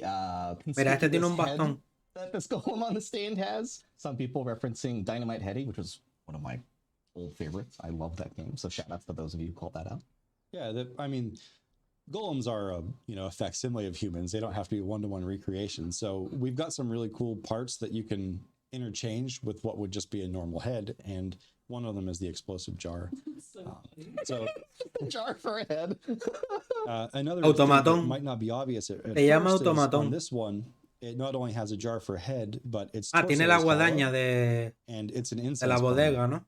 Mira, este tiene conspicuous un head bastón. that this golem on the stand has. Some people referencing Dynamite Heady, which was one of my old favorites. I love that game. So shout outs to those of you who called that out. Yeah, I mean, golems are a facsimile of humans. They don't have to be one-to-one recreation. So we've got some really cool parts that you can interchange with what would just be a normal head, and one of them is the explosive jar. So jar for a head. another Automatón. thing that might not be obvious at Se llama first is automatón. on this one, it not only has a jar for a head, but it's Tiene la guadaña de and it's an la incense bodega, burner. ¿no?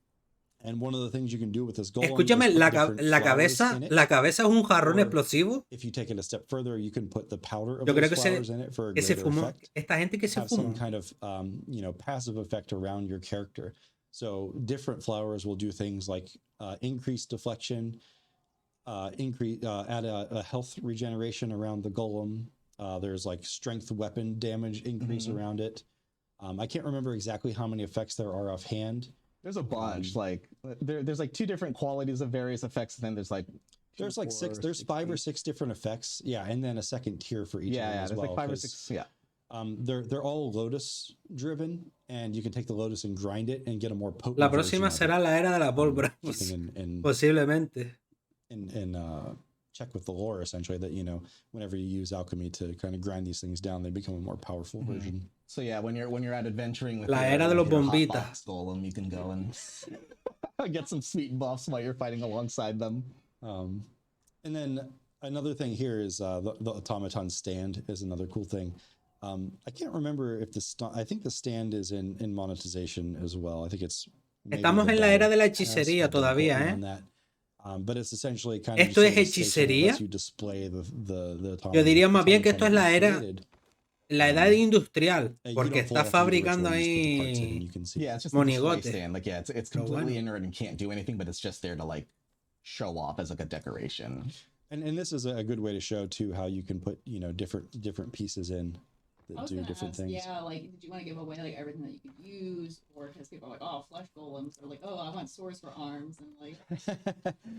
And one of the things you can do with this golem Escúchame, is put la different flowers cabeza, in it. la cabeza es un jarrón Or explosivo. If you take it a step further, you can put the powder of Yo creo those que flowers in it for a se greater fumó. effect. Esta gente que se Have some fumó. kind of passive effect around your character. So different flowers will do things like increase deflection, add a health regeneration around the golem. There's like strength weapon damage increase around it. I can't remember exactly how many effects there are offhand. There's a bunch. Like there's like two different qualities of various effects, and then there's like There's like there's 5 or 6 different effects. Yeah, and then a second tier for each of them as there's well. like 5 or 6. Yeah. They're all lotus driven, and you can take the lotus and grind it and get a more potent. La próxima será la era de la pólvora. Posiblemente. Check with the lore, essentially, that whenever you use alchemy to kind of grind these things down, they become a more powerful version. So yeah, when you're out adventuring with La era de los bombitas. hotbox golem, you can go and get some sweet buffs while you're fighting alongside them. And then another thing here is the automaton stand is another cool thing. I can't remember if I think the stand is in monetization as well. I think it's. Estamos en la era de la hechicería todavía, ¿eh? But it's essentially kind of ¿Esto es hechicería? Yo diría más bien que esto es la edad industrial, porque está fabricando ahí monigotes. Like, yeah, it's completely inert and can't do anything, but it's just there to like show off as like a decoration. And this is a good way to show too how you can put different pieces in that do different things. Yeah, like did you want to give away like everything that you could use, or because people are like, oh, flesh golems, or like, oh, I want swords for arms, and like.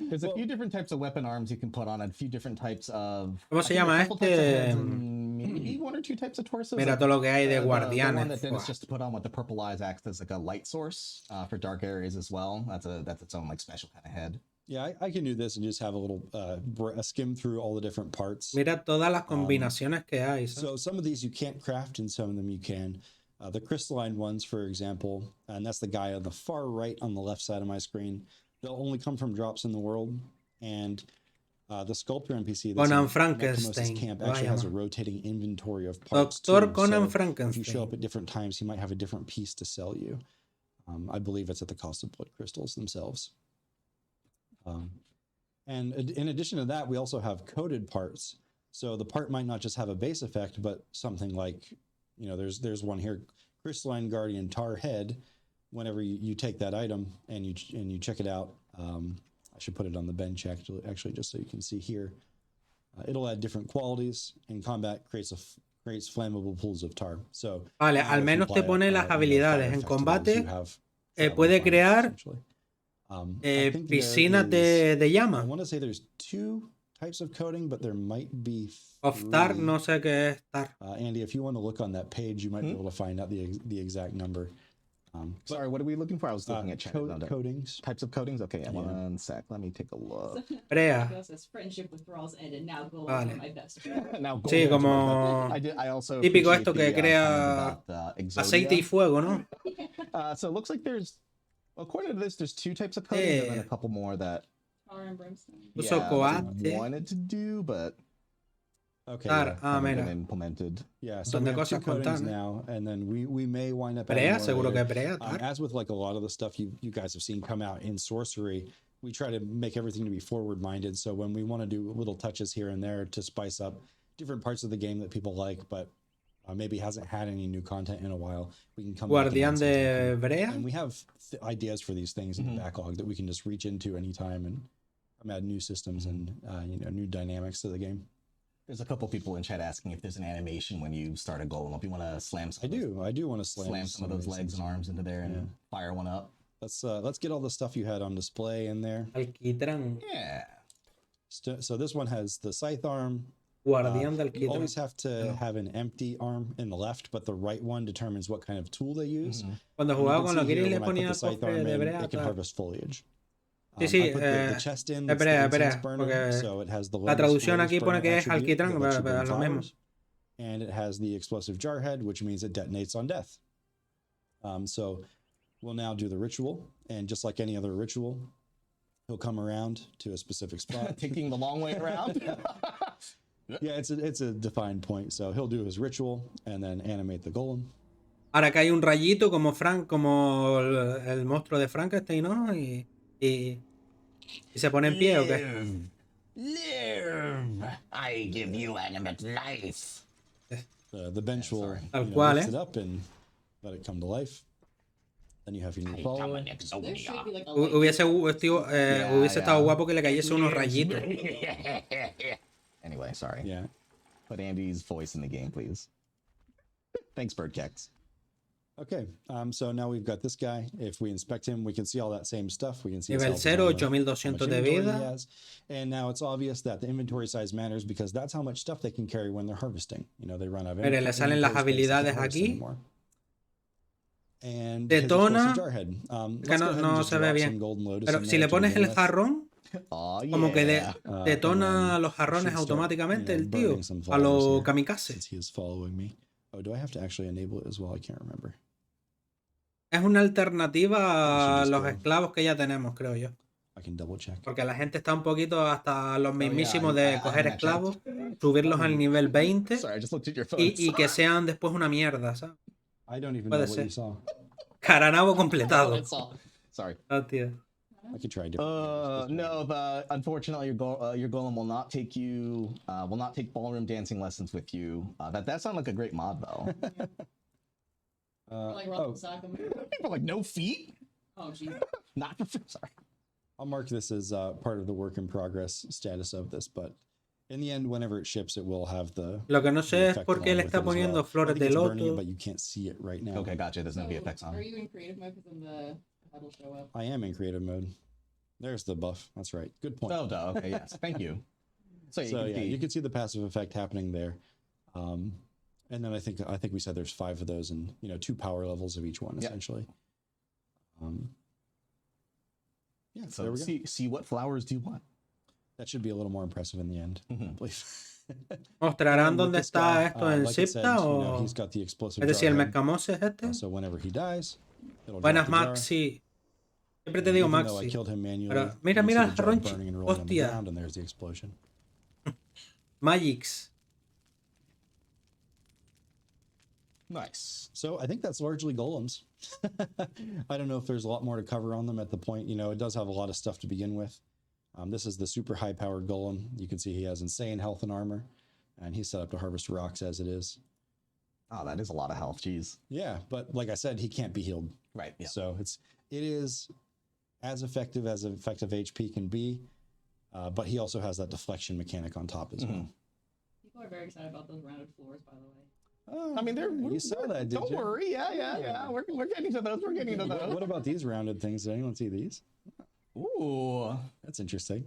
There's a few different types of weapon arms you can put on, a few different types of. ¿Cómo se llama este? Maybe 1 or 2 types of torsos. Mira todo lo que hay de guardianes. The one that Dennis just put on with the purple eyes acts as like a light source for dark areas as well. That's its own like special kind of head. Yeah, I can do this and just have a little a skim through all the different parts. Mira todas las combinaciones que hay. So some of these you can't craft, and some of them you can. The crystalline ones, for example, and that's the guy on the far right on the left side of my screen. They'll only come from drops in the world, and the sculptor NPC that's Conan in Frankenstein. camp actually has a rotating inventory of parts. Doctor too. Conan So Frankenstein. if you show up at different times, he might have a different piece to sell you. I believe it's at the cost of blood crystals themselves. And in addition to that, we also have coded parts. So the part might not just have a base effect, but something like, there's one here, Crystalline Guardian Tar Head. Whenever you take that item and you check it out, I should put it on the bench actually just so you can see here. It'll add different qualities. In combat, creates flammable pools of tar. So vale, al menos te pone las habilidades. En combate puede crear piscinas de llama. I want to say there's 2 types of coding, but there might be Of tar, no sé qué es tar. Andy, if you want to look on that page, you might be able to find out the exact number. Sorry, what are we looking for? I was looking at chat. Coatings. Types of coatings? Okay, yeah, 1 sec. Let me take a look. Brea. Says friendship withdrawals ended. Now go on my best friend. Now, Sí, como I also típico appreciate esto que the, crea comment about, Exodia. aceite y fuego, ¿no? So it looks like there's, according to this, there's 2 types of coatings and then a couple more that Tar and brimstone. Uso that coate. we wanted to do, but Okay. Tar, haven't mira. been implemented. Yeah, so Montón we de have 2 cosas con coatings tar, ¿no? now, and then we may wind up Brea, adding more seguro que later. Brea, tar. As with like a lot of the stuff you guys have seen come out in Sorcery, we try to make everything to be forward-minded. So when we want to do little touches here and there to spice up different parts of the game that people like, but maybe hasn't had any new content in a while, we can come back and Guardián add some de stuff. Brea. And we have ideas for these things in the backlog that we can just reach into anytime and add new systems and new dynamics to the game. There's a couple people in chat asking if there's an animation when you start a golem. If you want to slam some, I do want to slam some of those legs and arms into there and fire one up. Let's get all the stuff you had on display in there. Alquitrán. Yeah. So this one has the scythe arm. Guardián de You alquitrán. always have to have an empty arm in the left, but the right one determines what kind of tool they use. Cuando And you jugaba can con see los guiris here le when I ponía put the el scythe cofre arm de in, Brea. it can Tar. harvest foliage. Sí, sí, I put the chest in. That's espera, the incense espera, burner, porque so it has the la lotus traducción aquí pone burner que es attribute alquitrán, that lets you pero burn es lo mismo. flowers. And it has the explosive jarhead, which means it detonates on death. So we'll now do the ritual, and just like any other ritual, he'll come around to a specific spot. Taking the long way around. Yeah, it's a defined point. So he'll do his ritual and then animate the golem. Ahora que hay un rayito como como el monstruo de Frankenstein, ¿no? Y se pone en pie, ¿o qué? Live. I give you animate life. The bench will Tal cual, lift it up and let it come to life. Then you have your new follower. There should be like a Hubiese estado guapo que le cayese unos rayitos. Anyway, sorry. Yeah. Put Andy's voice in the game, please. Thanks, Birdkex. Okay, so now we've got this guy. If we inspect him, we can see all that same stuff. We can see Nivel 0, 8200 de vida. And now it's obvious that the inventory size matters because that's how much stuff they can carry when they're harvesting. They run out of Mire, le salen las habilidades aquí. And Detona, que no se ve bien. Pero si le pones el jarrón, como que detona los jarrones automáticamente el tío, a lo kamikaze. Oh, do I have to actually enable it as well? I can't remember. Es una alternativa a los esclavos que ya tenemos, creo yo. I can double check. Porque la gente está un poquito hasta los mismísimos de coger esclavos, subirlos al nivel 20 y que sean después una mierda, ¿sabes? I don't even know what you saw. Caranabo completado. Sorry. Oh, tío. I could try different. No, unfortunately your golem will not take ballroom dancing lessons with you. That sounds like a great mod though. People like no feet. Oh jeez. Not for sorry. I'll mark this as part of the work in progress status of this, but in the end, whenever it ships, it will have the. Lo que no sé es por qué le está poniendo flores de loto. But you can't see it right now. Okay, gotcha. There's no VFX on. Are you in creative mode? Because then that'll show up. I am in creative mode. There's the buff. That's right. Good point. Oh, duh. Okay, yes. Thank you. So yeah, you can see the passive effect happening there. And then I think we said there's 5 of those and 2 power levels of each one essentially. Yeah, so there we go. See what flowers do you want? That should be a little more impressive in the end, I believe. ¿Mostrarán dónde está esto en Sipta o...? He's got the explosive Es decir, el jarhead. Mecamose es este. So whenever he dies, it'll Buenas, drop the jar. Maxi. Siempre te digo Even though I Maxi. killed him manually, Pero you mira, can see mira the el jar jarrón. burning and rolling on the Hostia. ground, and there's the explosion. Magix. Nice. So I think that's largely golems. I don't know if there's a lot more to cover on them at the point. It does have a lot of stuff to begin with. This is the super high-powered golem. You can see he has insane health and armor, and he's set up to harvest rocks as it is. Oh, that is a lot of health. Jeez. Yeah, but like I said, he can't be healed. Right. Yeah. So it is as effective HP can be, but he also has that deflection mechanic on top as well. People are very excited about those rounded floors, by the way. Oh, I mean, you saw that, did don't you? worry. Yeah. We're getting to those. We're getting to those. What about these rounded things? Did anyone see these? Ooh, That's interesting.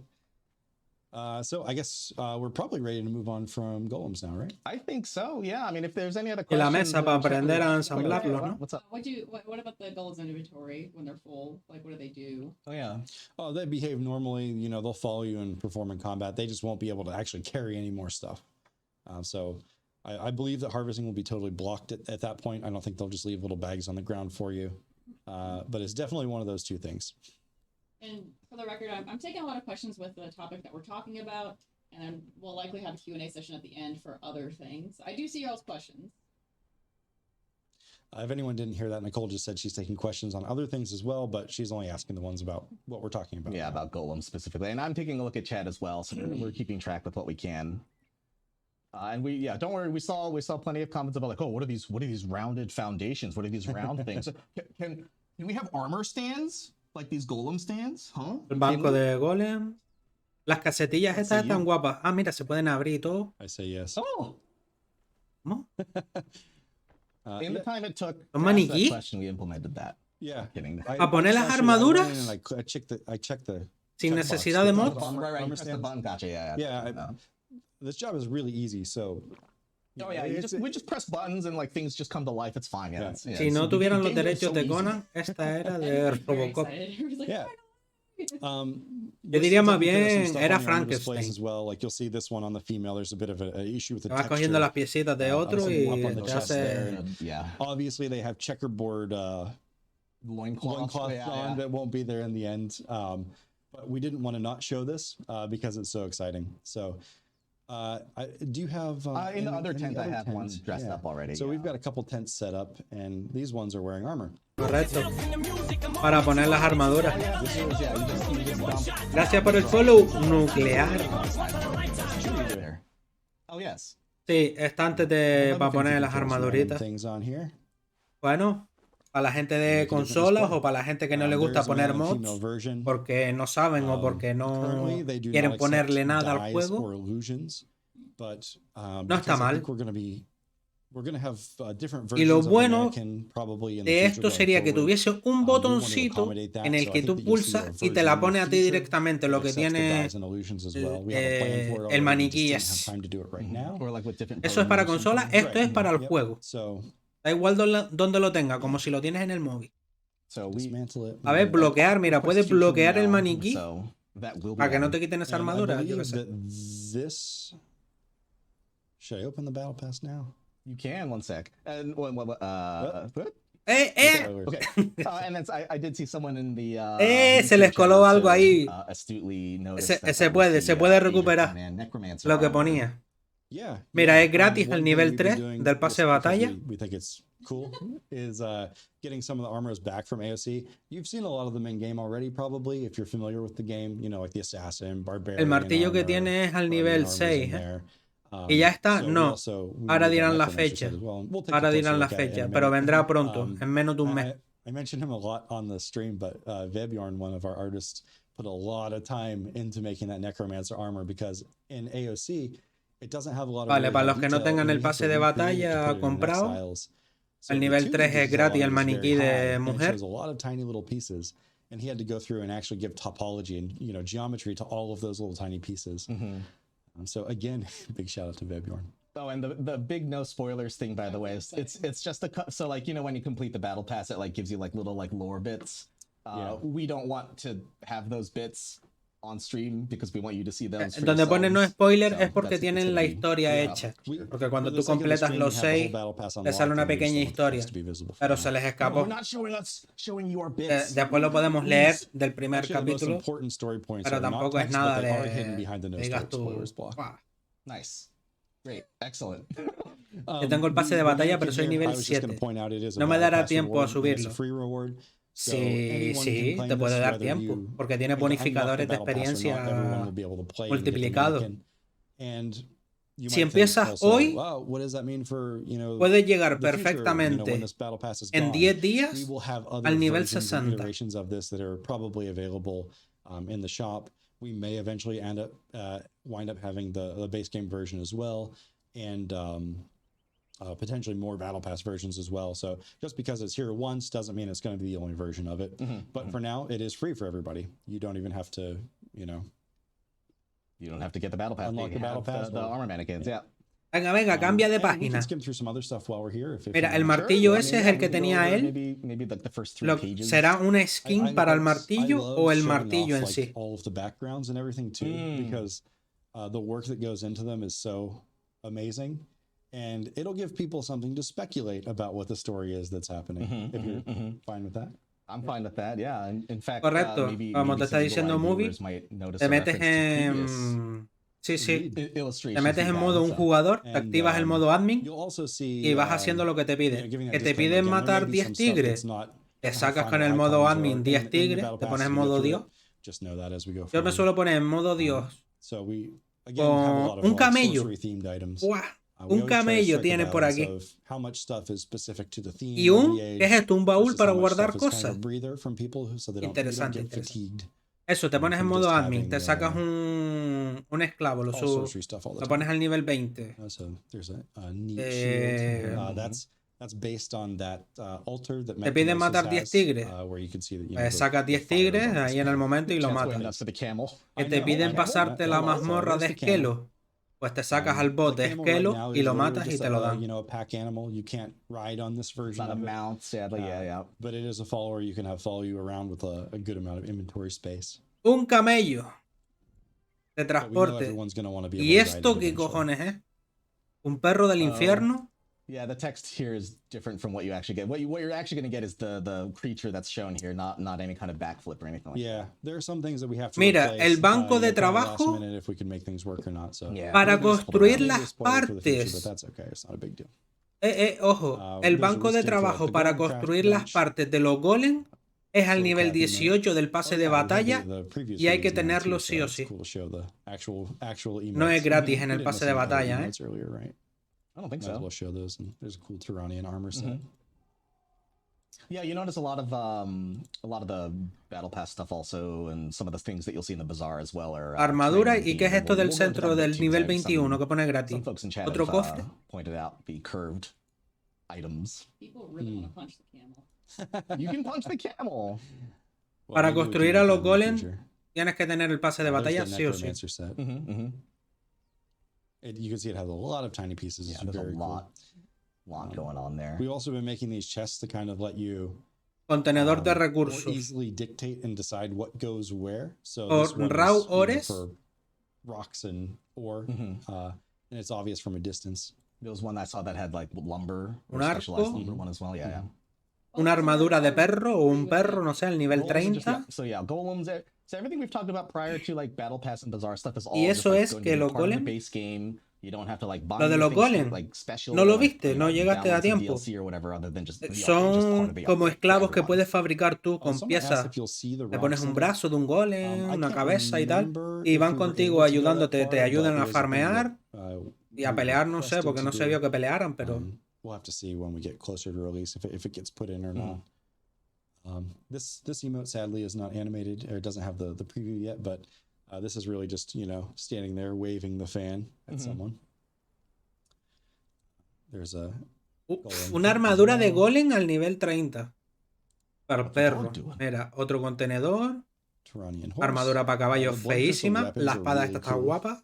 So I guess we're probably ready to move on from golems now, right? I think so. Yeah. I mean, if there's any other Y la questions, mesa para aprender a ensamblarlo, ¿no? What's up? What about the goals in inventory when they're full? Like, what do they do? Oh yeah. Oh, they behave normally. You know, they'll follow you and perform in combat. They just won't be able to actually carry any more stuff. So I believe that harvesting will be totally blocked at that point. I don't think they'll just leave little bags on the ground for you. But it's definitely one of those two things. And for the record, I'm taking a lot of questions with the topic that we're talking about, and we'll likely have a Q&A session at the end for other things. I do see y'all's questions. If anyone didn't hear that, Nicole just said she's taking questions on other things as well, but she's only asking the ones about what we're talking about. Yeah, about golems specifically. And I'm taking a look at chat as well, so we're keeping track with what we can. And don't worry, we saw plenty of comments about like, oh, what are these rounded foundations? What are these round things? Can we have armor stands? Like these golem stands? Huh? El banco de golem. Las casetillas estas están guapas. Ah, mira, se pueden abrir y todo. I say yes. Oh. ¿Cómo? In the time it took ¿Un to ask that maniquí? question, we implemented that. Yeah. Kidding. ¿A poner las armaduras? I checked the Sin necesidad de mods. Right, you press the button. Gotcha, yeah. This job is really easy, so Oh yeah, we just press buttons and like things just come to life. It's fine. Yeah. Si no tuvieran los derechos de Conan, esta era de Robocop. yeah. Yo diría más bien era Frankenstein. As well. Like you'll see this one on the female. There's a bit of an issue with the Vas cogiendo las piecitas de otro y te hace... Obviously, they have checkerboard loincloth on that won't be there in the end. But we didn't want to not show this because it's so exciting. So. Do you have in the other tent I have ones dressed up already. So we've got a couple tents set up, and these ones are wearing armor. Correcto. Para poner las armaduras. Gracias por el follow nuclear. Oh yes. Sí, estantes para poner las armaduritas. Bueno, para la gente de consolas o para la gente que no le gusta poner mods porque no saben o porque no quieren ponerle nada al juego, no está mal. Y lo bueno de esto sería que tuviese un botoncito en el que tú pulsas y te la pone a ti directamente lo que tiene el maniquí. Eso es para consola, esto es para el juego. Da igual donde lo tenga, como si lo tienes en el móvil. A ver, bloquear, mira, puedes bloquear el maniquí para que no te quiten esa armadura. Should I open the battle pass now? You can, one sec. And Okay. And then I did see someone in the se les coló algo ahí. Astutely se puede recuperar lo que ponía. Mira, es gratis el nivel 3 del pase de batalla. We think it's cool is getting some of the armors back from AOC. You've seen a lot of them in game already, probably, if you're familiar with the game, you know, like the assassin, barbarian. El martillo que tiene es al nivel 6. Y ya está, no. Ahora dirán la fecha. Ahora dirán la fecha, pero vendrá pronto, en menos de un mes. I mentioned him a lot on the stream, but Vebjorn, one of our artists, put a lot of time into making that necromancer armor because in AOC it doesn't have a lot of. Vale, para los que no tengan el pase de batalla comprado, el nivel 3 es gratis el maniquí de mujer. A lot of tiny little pieces, and he had to go through and actually give topology and geometry to all of those little tiny pieces. So again, big shout out to Vebjorn. Oh, and the big no spoilers thing, by the way, is it's just so like when you complete the battle pass, it like gives you like little like lore bits. We don't want to have those bits on stream because we want you to see them. Donde pone no spoiler es porque tienen la historia hecha. Porque cuando tú completas los 6, te sale una pequeña historia, pero se les escapó. Después lo podemos leer del primer capítulo, pero tampoco es nada de digas tú. Wow. Nice. Great. Excellent. Yo tengo el pase de batalla, pero soy nivel 7. No me dará tiempo a subirlo. Sí, te puede dar tiempo, porque tiene bonificadores de experiencia multiplicados. Si empiezas hoy, puedes llegar perfectamente en 10 días al nivel 60. We may eventually wind up having the base game version as well, and potentially more battle pass versions as well. So just because it's here once doesn't mean it's going to be the only version of it. But for now, it is free for everybody. You don't even have to, You don't have to get the battle pass. Unlock the battle pass. The armor mannequins, yeah. Venga, venga, cambia de And we can página. skim through some other stuff while we're here, if Mira, you el want. martillo Sure, ese es el que we can go tenía over él. maybe like the first 3 Lo- pages. ¿Será una skin I para el love- martillo I love o el showing martillo off, en like, sí? all of the backgrounds and everything too, because the work that goes into them is so amazing, and it'll give people something to speculate about what the story is that's happening. If you're fine with that. I'm fine with that, yeah. In fact, Correcto. Como te está diciendo Movie, te metes en... Sí, sí. Te metes en modo un jugador, te activas el modo admin You'll also see, y vas haciendo lo que te pide. Que te piden matar 10 tigres, te sacas con el modo admin 10 tigres, te pones en modo Dios. Yo me suelo poner en modo Dios. Con un camello. ¡Guau! Un camello tiene por aquí. Y ¿qué es esto? Un baúl para guardar cosas. Interesante, interesante. Eso, te pones en modo admin, te sacas un esclavo, lo pones al nivel 20. Te piden matar 10 tigres. Sacas 10 tigres ahí en el momento y lo matas. Que te piden pasarte la mazmorra de esquelo. Pues te sacas al bot de esquelo y lo matas y te lo dan. Un camello de transporte. ¿Y esto qué cojones es? ¿Un perro del infierno? Yeah, the text here is different from what you actually get. What you're actually going to get is the creature that's shown here, not any kind of backflip or anything like that. There are some things that we have to Mira, el banco de trabajo para construir las partes. Ojo, el banco de trabajo para construir las partes de los golems es al nivel 18 del pase de batalla y hay que tenerlo sí o sí. No es gratis en el pase de batalla, ¿eh? I don't think so. We'll show those, and there's a cool Turanian armor set. Yeah, you notice a lot of the battle pass stuff also, and some of the things that you'll see in the bazaar as well are armadura. ¿Y qué es esto del centro del nivel 21 que pone gratis? Otro cofre. Pointed out the curved items. People really want to punch the camel. You can punch the camel. Para construir a los golems tienes que tener el pase de batalla sí o sí. You can see it has a lot of tiny pieces. Yeah, there's a lot going on there. We've also been making these chests to kind of let you contenedor de recursos. Easily dictate and decide what goes where. So raw ores, for rocks and ore, and it's obvious from a distance. There was one I saw that had like lumber, un arco, specialized lumber one as well. Yeah. Una armadura de perro o un perro, no sé, al nivel 30. So yeah, golems. So everything we've talked about prior to like battle pass and bazaar stuff is all y eso just, es que los golems, base game. You don't have to, like, buy lo de los golems, no lo viste, no llegaste a tiempo. Son como esclavos que puedes fabricar tú con piezas. Le pones un brazo de un golem, una cabeza y tal, y van contigo ayudándote, te ayudan a farmear y a pelear, no sé, porque no se vio que pelearan, pero... We'll have to see when we get closer to release if it gets put in or not. This emote sadly is not animated, or it doesn't have the preview yet, but this is really just, standing there waving the fan at someone. There's una armadura de golem al nivel 30. Para perro. Mira, otro contenedor. Armadura para caballos feísima. La espada esta está guapa.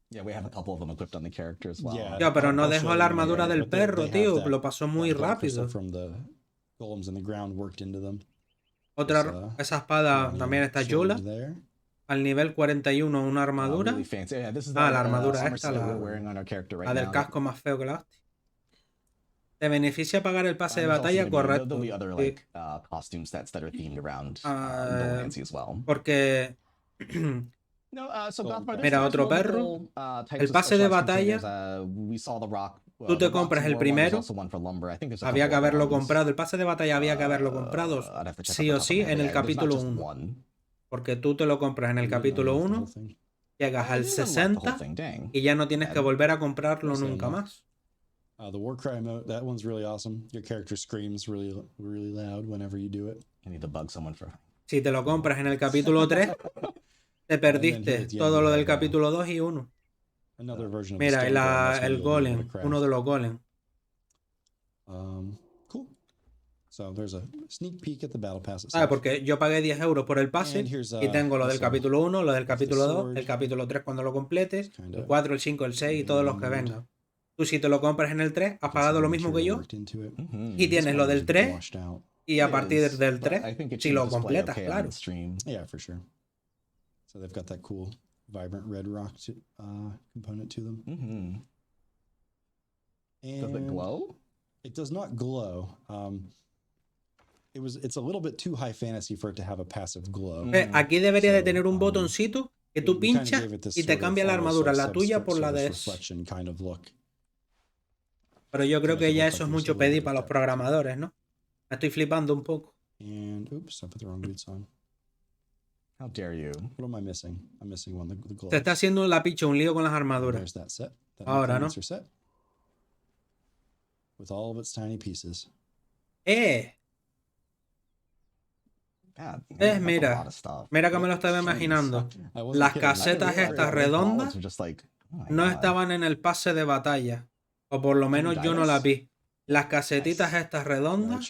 Yeah, we have a couple of them equipped on the character as well. Ya, pero no dejó la armadura del perro, tío. Lo pasó muy rápido. Otra, esa espada también está chula. Al nivel 41 una armadura. La armadura esta, la del casco más feo que la hostia. Te beneficia pagar el pase de batalla, correcto. Porque... Mira, otro perro. El pase de batalla, tú te compras el primero. Había que haberlo comprado. El pase de batalla había que haberlo comprado sí o sí en el capítulo 1. Porque tú te lo compras en el capítulo 1, llegas al 60 y ya no tienes que volver a comprarlo nunca más. The Warcry emote, that one's really awesome. Your character screams really loud whenever you do it. I need to bug someone for... Si te lo compras en el capítulo 3, te perdiste todo lo del capítulo 2 y 1. Mira, el golem, uno de los golems. Cool. So there's a sneak peek at the battle pass itself. Porque yo pagué 10 euros por el pase y tengo lo del also capítulo 1, lo del capítulo 2, sword. el capítulo 3 cuando lo completes, Kinda el 4, el 5, el 6 y todos los que vengan. Tú si te lo compras en el 3, has pagado lo mismo que yo y tienes lo del 3 y a partir del 3, si lo completas, claro. Yeah, for sure. So they've got that cool vibrant red rock component to them. And does it glow? It does not glow. It's a little bit too high fantasy for it to have a passive glow. Aquí debería de tener un botoncito que tú pinchas y te cambia la armadura, la tuya por la de... Kind of look. Pero yo creo que ya eso es mucho pedir para los programadores, ¿no? Me estoy flipando un poco. And oops, I put the wrong boots on. How dare you? What am I missing? I'm missing one. The gloves. Se está haciendo la picha, un lío con las armaduras. There's that set. That Ahora, ¿no? Set. With all of its tiny pieces. Mira que me lo estaba imaginando. Las casetas estas redondas no estaban en el pase de batalla. O por lo menos yo no las vi. Las casetitas estas redondas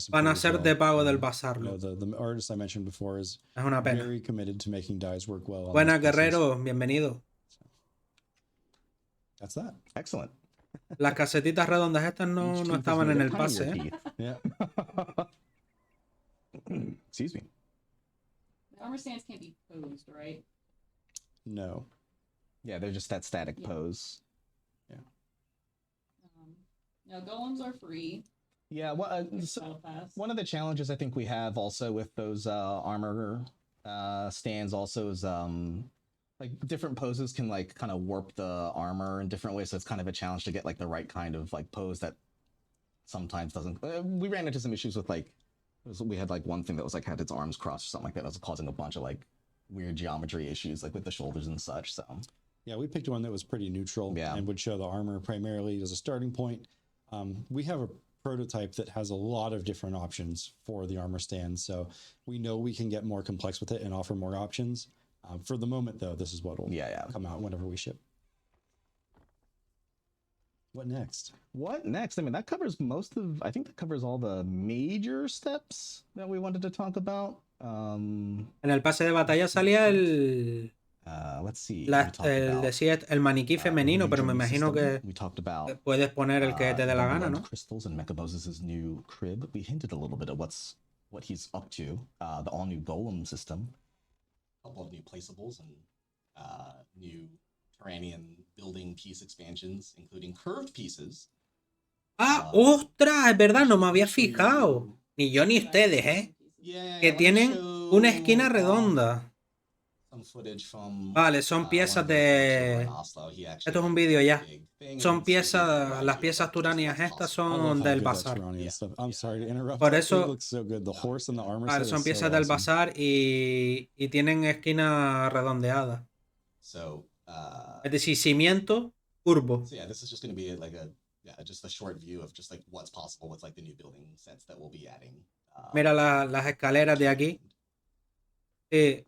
van a ser de pago del bazar. Es una pena. Buenas, guerrero, bienvenido. Excellent. Las casetitas redondas estas no estaban en el pase, Excuse me. The armor stands can't be posed, right? No. Yeah, they're just that static pose. Yeah. No, golems are free. Yeah, one of the challenges I think we have also with those armor stands also is like different poses can like kind of warp the armor in different ways, so it's kind of a challenge to get like the right kind of like pose that sometimes doesn't. We ran into some issues with like we had like one thing that was like had its arms crossed or something like that. That was causing a bunch of like weird geometry issues like with the shoulders and such. So yeah, we picked one that was pretty neutral and would show the armor primarily as a starting point. We have a prototype that has a lot of different options for the armor stand, so we know we can get more complex with it and offer more options. For the moment, though, this is what will come out whenever we ship. What next? What next? I mean, that covers I think that covers all the major steps that we wanted to talk about. En el pase de batalla salía el... let's see. Decía el maniquí femenino, pero me imagino que puedes poner el que te dé la gana, ¿no? Crystals and Mechabos's new crib. We hinted a little bit of what he's up to. The all new golem system. A couple of new placeables and new Turanian building piece expansions, including curved pieces. ¡Ostras! Es verdad, no me había fijado. Ni yo ni ustedes, que tienen una esquina redonda. Vale, son piezas de... Esto es un vídeo ya. Son piezas, las piezas turanias estas son del bazar. Por eso, vale, son piezas del bazar y tienen esquina redondeada. Es decir, cimiento curvo. Mira las escaleras de aquí. Sí,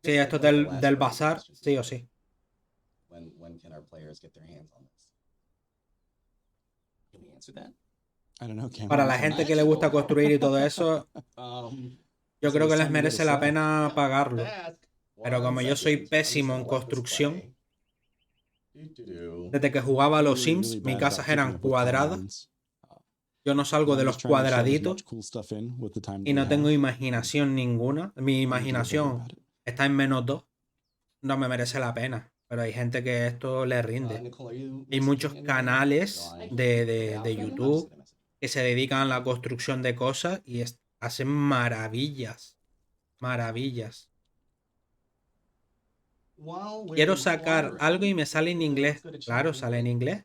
esto es del bazar, sí o sí. Para la gente que le gusta construir y todo eso, yo creo que les merece la pena pagarlo. Pero como yo soy pésimo en construcción, desde que jugaba a los Sims, mis casas eran cuadradas. Yo no salgo de los cuadraditos y no tengo imaginación ninguna. Mi imaginación está en -2. No me merece la pena. Pero hay gente que esto le rinde. Hay muchos canales de YouTube que se dedican a la construcción de cosas y hacen maravillas. Maravillas. Quiero sacar algo y me sale en inglés. Claro, sale en inglés.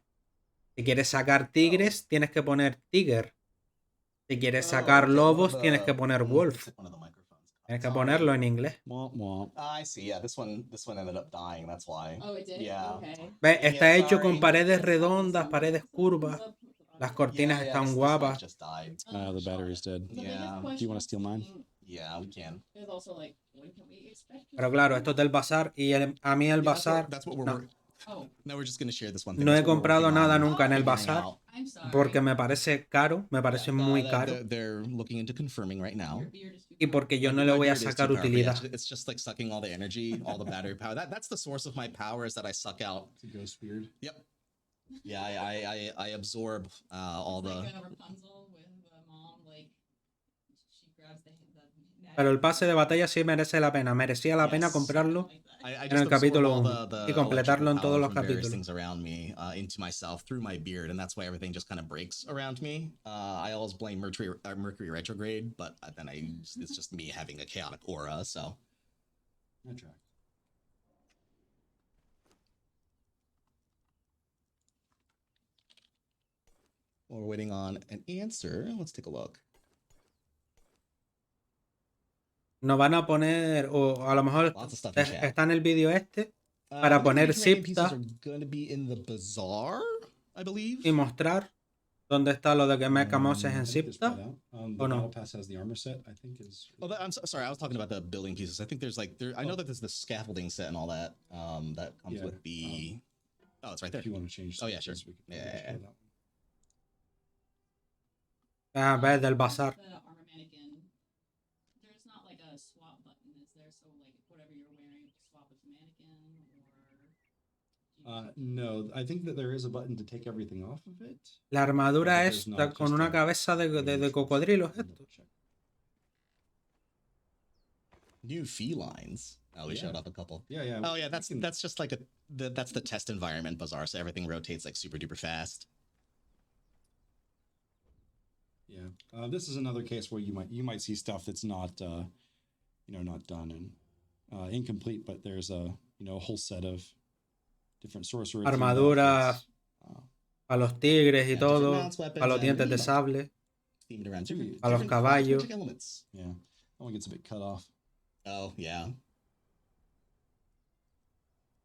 Si quieres sacar tigres, tienes que poner tiger. Si quieres sacar lobos, tienes que poner wolf. Tienes que ponerlo en inglés. ¿Ves? Está hecho con paredes redondas, paredes curvas. Las cortinas están guapas. The battery's dead. Yeah. Do you want to steal mine? Yeah, we can. Pero claro, esto es del bazar y a mí el bazar... No. No, we're just gonna share this one No he That's what we're comprado working nada on nunca en el figuring bazar out. I'm sorry. porque me parece caro, me parece muy caro. They're looking into confirming right now. Your beard is too Y powerful. porque yo no le voy a beard is too sacar powerful, yeah, utilidad. it's just like sucking all the energy, all the battery power. That's the source of my power, is that I suck out. It's a ghost beard. Yep. Yeah, I absorb all It's the. like Rapunzel with the mom, like she grabs the Pero el pase de batalla sí merece la pena. Merecía la pena comprarlo I en just el capítulo absorb 1 all y the completarlo en electrical todos power los from various capítulos. things around me into myself through my beard, and that's why everything just kind of breaks around me. I always blame Mercury retrograde, but then it's just me having a chaotic aura. So. I try. We're waiting on an answer. Let's take a look. Nos van a poner, o a lo mejor Lots of stuff in chat. está en el vídeo este, para poner Zipta I believe. y mostrar dónde está lo de que Mecha Moses en I think Zipta. the ¿O battle no? pass has the armor set, I think is. Oh, I'm sorry. I was talking about the building pieces. I think there's like I know that there's the scaffolding set and all that. That comes with the. Oh, it's right there. If you want to change. Oh yeah, sure. We could Yeah. Ah, ves, del bazar. The armor mannequin. There's not like a swap button, is there? So like whatever you're wearing, swap with the mannequin, or. No, I think that there is a button to take everything off of it. La armadura There's esta not, con just una a cabeza de cocodrilos. Esto. New felines. Oh, we showed up a couple. Yeah. Oh yeah, that's just like that's the test environment bazaar, so everything rotates like super duper fast. Yeah, this is another case where you might see stuff that's not not done and incomplete, but there's a whole set of different sorcerer Armaduras a los tigres y todo, a los dientes de sable, a los caballos. Yeah, that one gets a bit cut off. Oh yeah,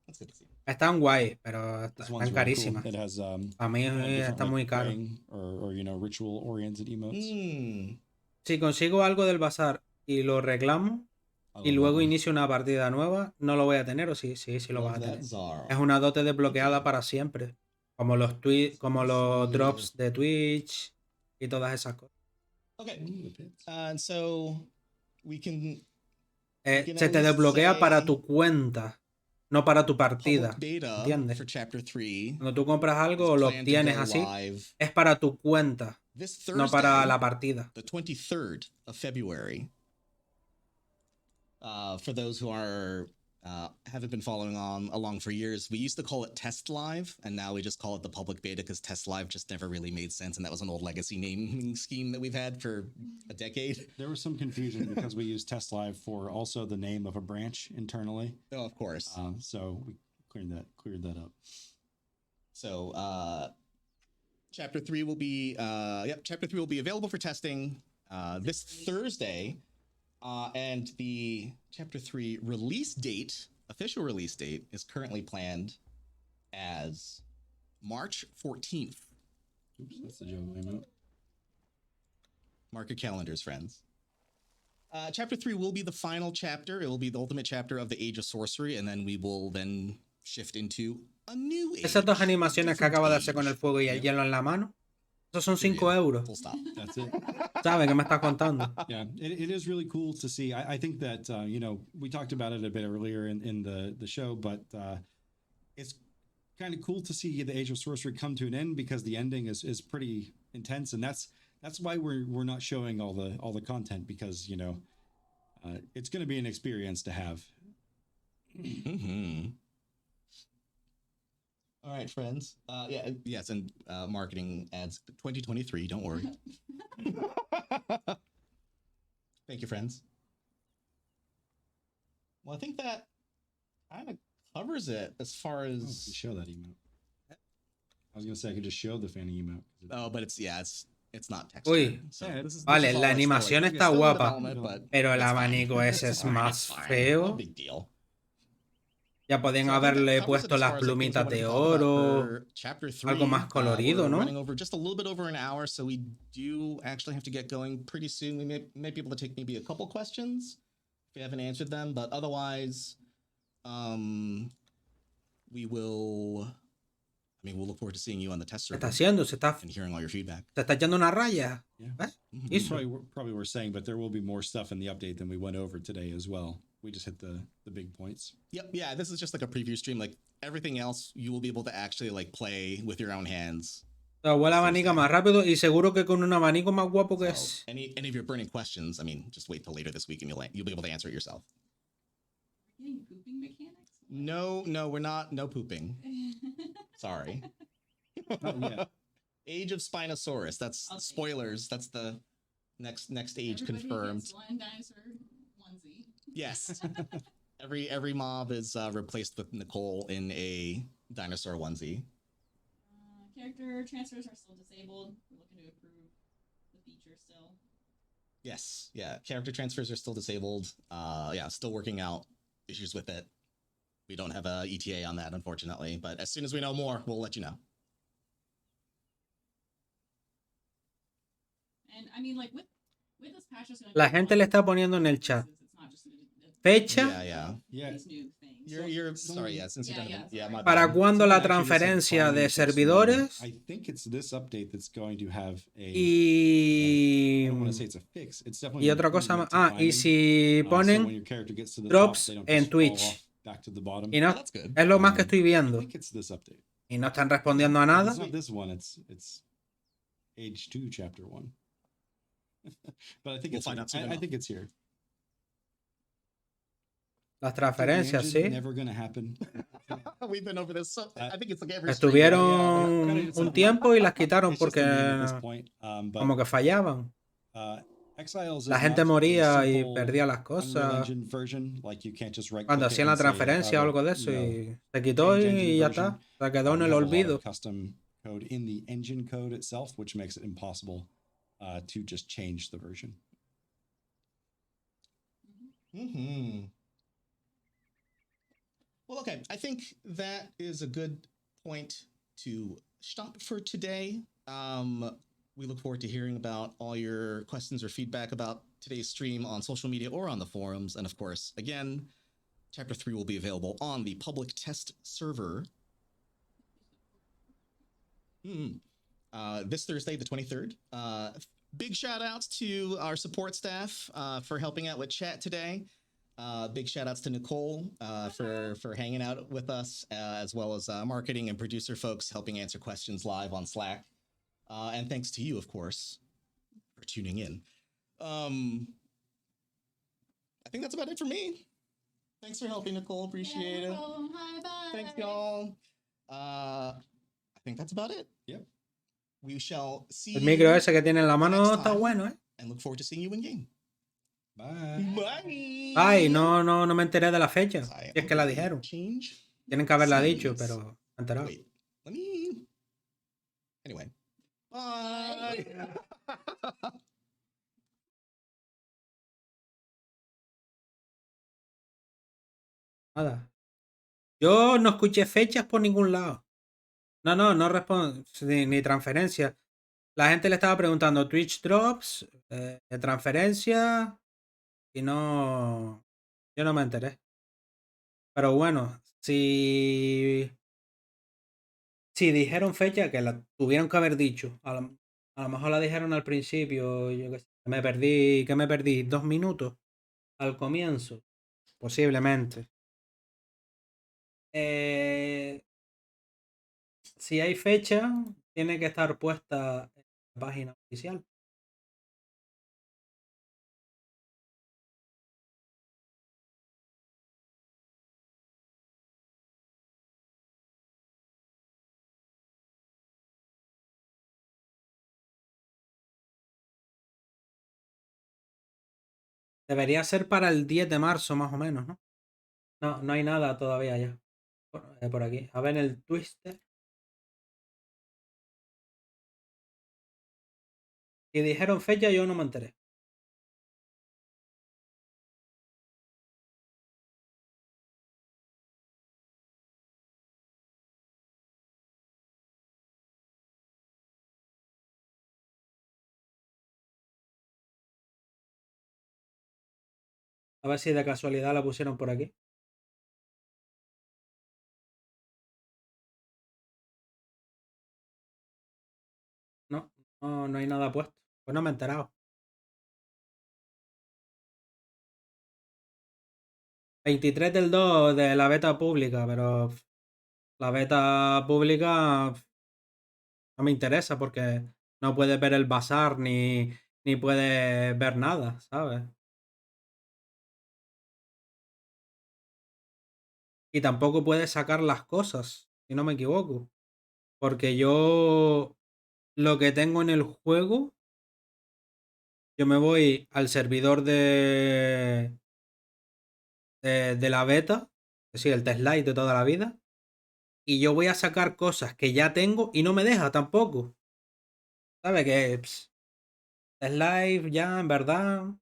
that's good to see. Están guay, pero están carísimas. Cool. It has a mí está muy caro. Or ritual oriented emotes. Si consigo algo del bazar y lo reclamo y luego inicio una partida nueva, no lo voy a tener, o sí lo vas a tener. Es una dote desbloqueada para siempre, como los drops de Twitch y todas esas cosas. Okay. So we can se te desbloquea para tu cuenta, no para tu partida, ¿entiendes? Cuando tú compras algo o lo obtienes así, es para tu cuenta, no para la partida. The 23rd of February. For those who haven't been following along for years, we used to call it Test Live, and now we just call it the public beta because Test Live just never really made sense, and that was an old legacy naming scheme that we've had for a decade. There was some confusion because we used Test Live for also the name of a branch internally. Oh, of course. So we cleared that up. So Chapter 3 will be Chapter 3 will be available for testing this Thursday. And the Chapter 3 official release date, is currently planned as March 14th. Oops, that's the joke emote. Mark your calendars, friends. Chapter 3 will be the final chapter. It will be the ultimate chapter of the Age of Sorcery, and then we will shift into a new age. Esas dos animaciones que acaba de hacer con el fuego y el hielo en la mano, esos son 5 euros. Full stop. That's it. ¿Sabes qué me estás contando? Yeah, it is really cool to see. I think that, we talked about it a bit earlier in the show, but it's kind of cool to see the Age of Sorcery come to an end because the ending is pretty intense, and that's why we're not showing all the content, because it's going to be an experience to have. Mm-hmm. All right, friends. Yes, and marketing ads 2023. Don't worry. Thank you, friends. Well, I think that kind of covers it as far as. Show that emote. I was gonna say I could just show the fanny emote. Oh, but it's not text. Uy, So vale, la animación está guapa, pero el abanico ese es más feo. No big deal. Ya podían haberle puesto las plumitas de oro, algo más colorido, ¿no? Running over just a little bit over an hour, so we do actually have to get going pretty soon. We may be able to take maybe a couple questions if we haven't answered them, but otherwise, we will. I mean, we'll look forward to seeing you on the test ¿Qué está server haciendo? Se and hearing all your feedback. está echando una raya. Yeah. ¿Eh? Mhm. Hizo. Probably we're saying, but there will be more stuff in the update than we went over today as well. We just hit the big points. Yep. Yeah. This is just like a preview stream. Like everything else, you will be able to actually like play with your own hands. Tu abuela abanica más rápido y seguro que con un abanico más guapo que So es. any of your burning questions, I mean, just wait till later this week and you'll be able to answer it yourself. Getting pooping mechanics? No, we're not. No pooping. Sorry. Not yet. Age of Spinosaurus. That's Okay. Spoilers. That's the next age Everybody confirmed. gets one dinosaur onesie. Yes. every mob is replaced with Nicole in a dinosaur onesie. Character transfers are still disabled. We're looking to approve the feature still. Yes. Yeah. Character transfers are still disabled. Yeah. Still working out issues with it. We don't have a ETA on that, unfortunately. But as soon as we know more, we'll let you know. And I mean, like with this patch, it's gonna La be gente one le está of poniendo en el these chat. pieces. It's not just Fecha Yeah. these new things. You're sorry. Yeah. Since Yeah, you're done. yeah, My sorry. para bad. cuando la Someone actually just said transferencia finally de fixed one. servidores I think it's this update that's going to have a. y I don't want to say it's a fix. It's definitely y an otra cosa más. improvement to Y finding. si So when ponen your character gets to the drops top, they don't en just fall Twitch. off back to the bottom. Y no, Oh, that's good. es lo más que estoy I viendo. think it's this update. Y no están respondiendo a If nada. it's not this one. It's Age 2, Chapter 1. But I think We'll it's find here. out soon I enough. think it's here. Las The transferencias, engine sí. never gonna happen. We've been over this. So, I think it's like every Estuvieron un tiempo y las quitaron It's just porque a meme at this point. como But que fallaban. Exiles La is gente not moría a y simple perdía las Unreal cosas Engine version. Like you can't just right cuando click it hacían la and say, transferencia o algo de eso you know, y se quitó change y engine ya version. está. Se quedó en We el have a lot olvido. of custom code in the engine code itself, which makes it impossible to just change the version. Mm-hmm. Well, okay. I think that is a good point to stop for today. We look forward to hearing about all your questions or feedback about today's stream on social media or on the forums. And of course, again, Chapter 3 will be available on the public test server this Thursday, the 23rd. Big shout outs to our support staff for helping out with chat today. Big shout outs to Nicole for hanging out with us, as well as marketing and producer folks helping answer questions live on Slack. And thanks to you, of course, for tuning in. I think that's about it for me. Thanks for helping, Nicole. Appreciate it. Hi, bye. Thanks, y'all. I think that's about it. Yep. We shall see El micro you ese que tiene en la mano next está time. bueno, ¿eh? And look forward to seeing you in game. Bye. Bye. Ay, no me enteré de la fecha. Sorry, Si es que la dijeron. Change. Tienen que haberla dicho, Scenes. pero me he enterado. Wait, let me. Anyway. Bye. Nada. Yo no escuché fechas por ningún lado. No respondo ni transferencia. La gente le estaba preguntando Twitch Drops, transferencia y no. Yo no me enteré. Pero bueno, si dijeron fecha, que la tuvieron que haber dicho. A lo mejor la dijeron al principio. Yo qué sé, me perdí 2 minutos al comienzo. Posiblemente. Si hay fecha, tiene que estar puesta en la página oficial. Debería ser para el 10 de marzo más o menos, ¿no? No hay nada todavía ya. Por aquí. A ver el Twister. Si dijeron fecha, yo no me enteré. A ver si de casualidad la pusieron por aquí. no hay nada puesto. Pues no me he enterado. 23/2 de la beta pública, pero la beta pública no me interesa porque no puedes ver el bazar ni puedes ver nada, ¿sabes? Y tampoco puedes sacar las cosas, si no me equivoco. Porque yo lo que tengo en el juego, yo me voy al servidor de la beta, es decir, el test light de toda la vida, y yo voy a sacar cosas que ya tengo y no me deja tampoco. ¿Sabes? Que test live ya, en verdad,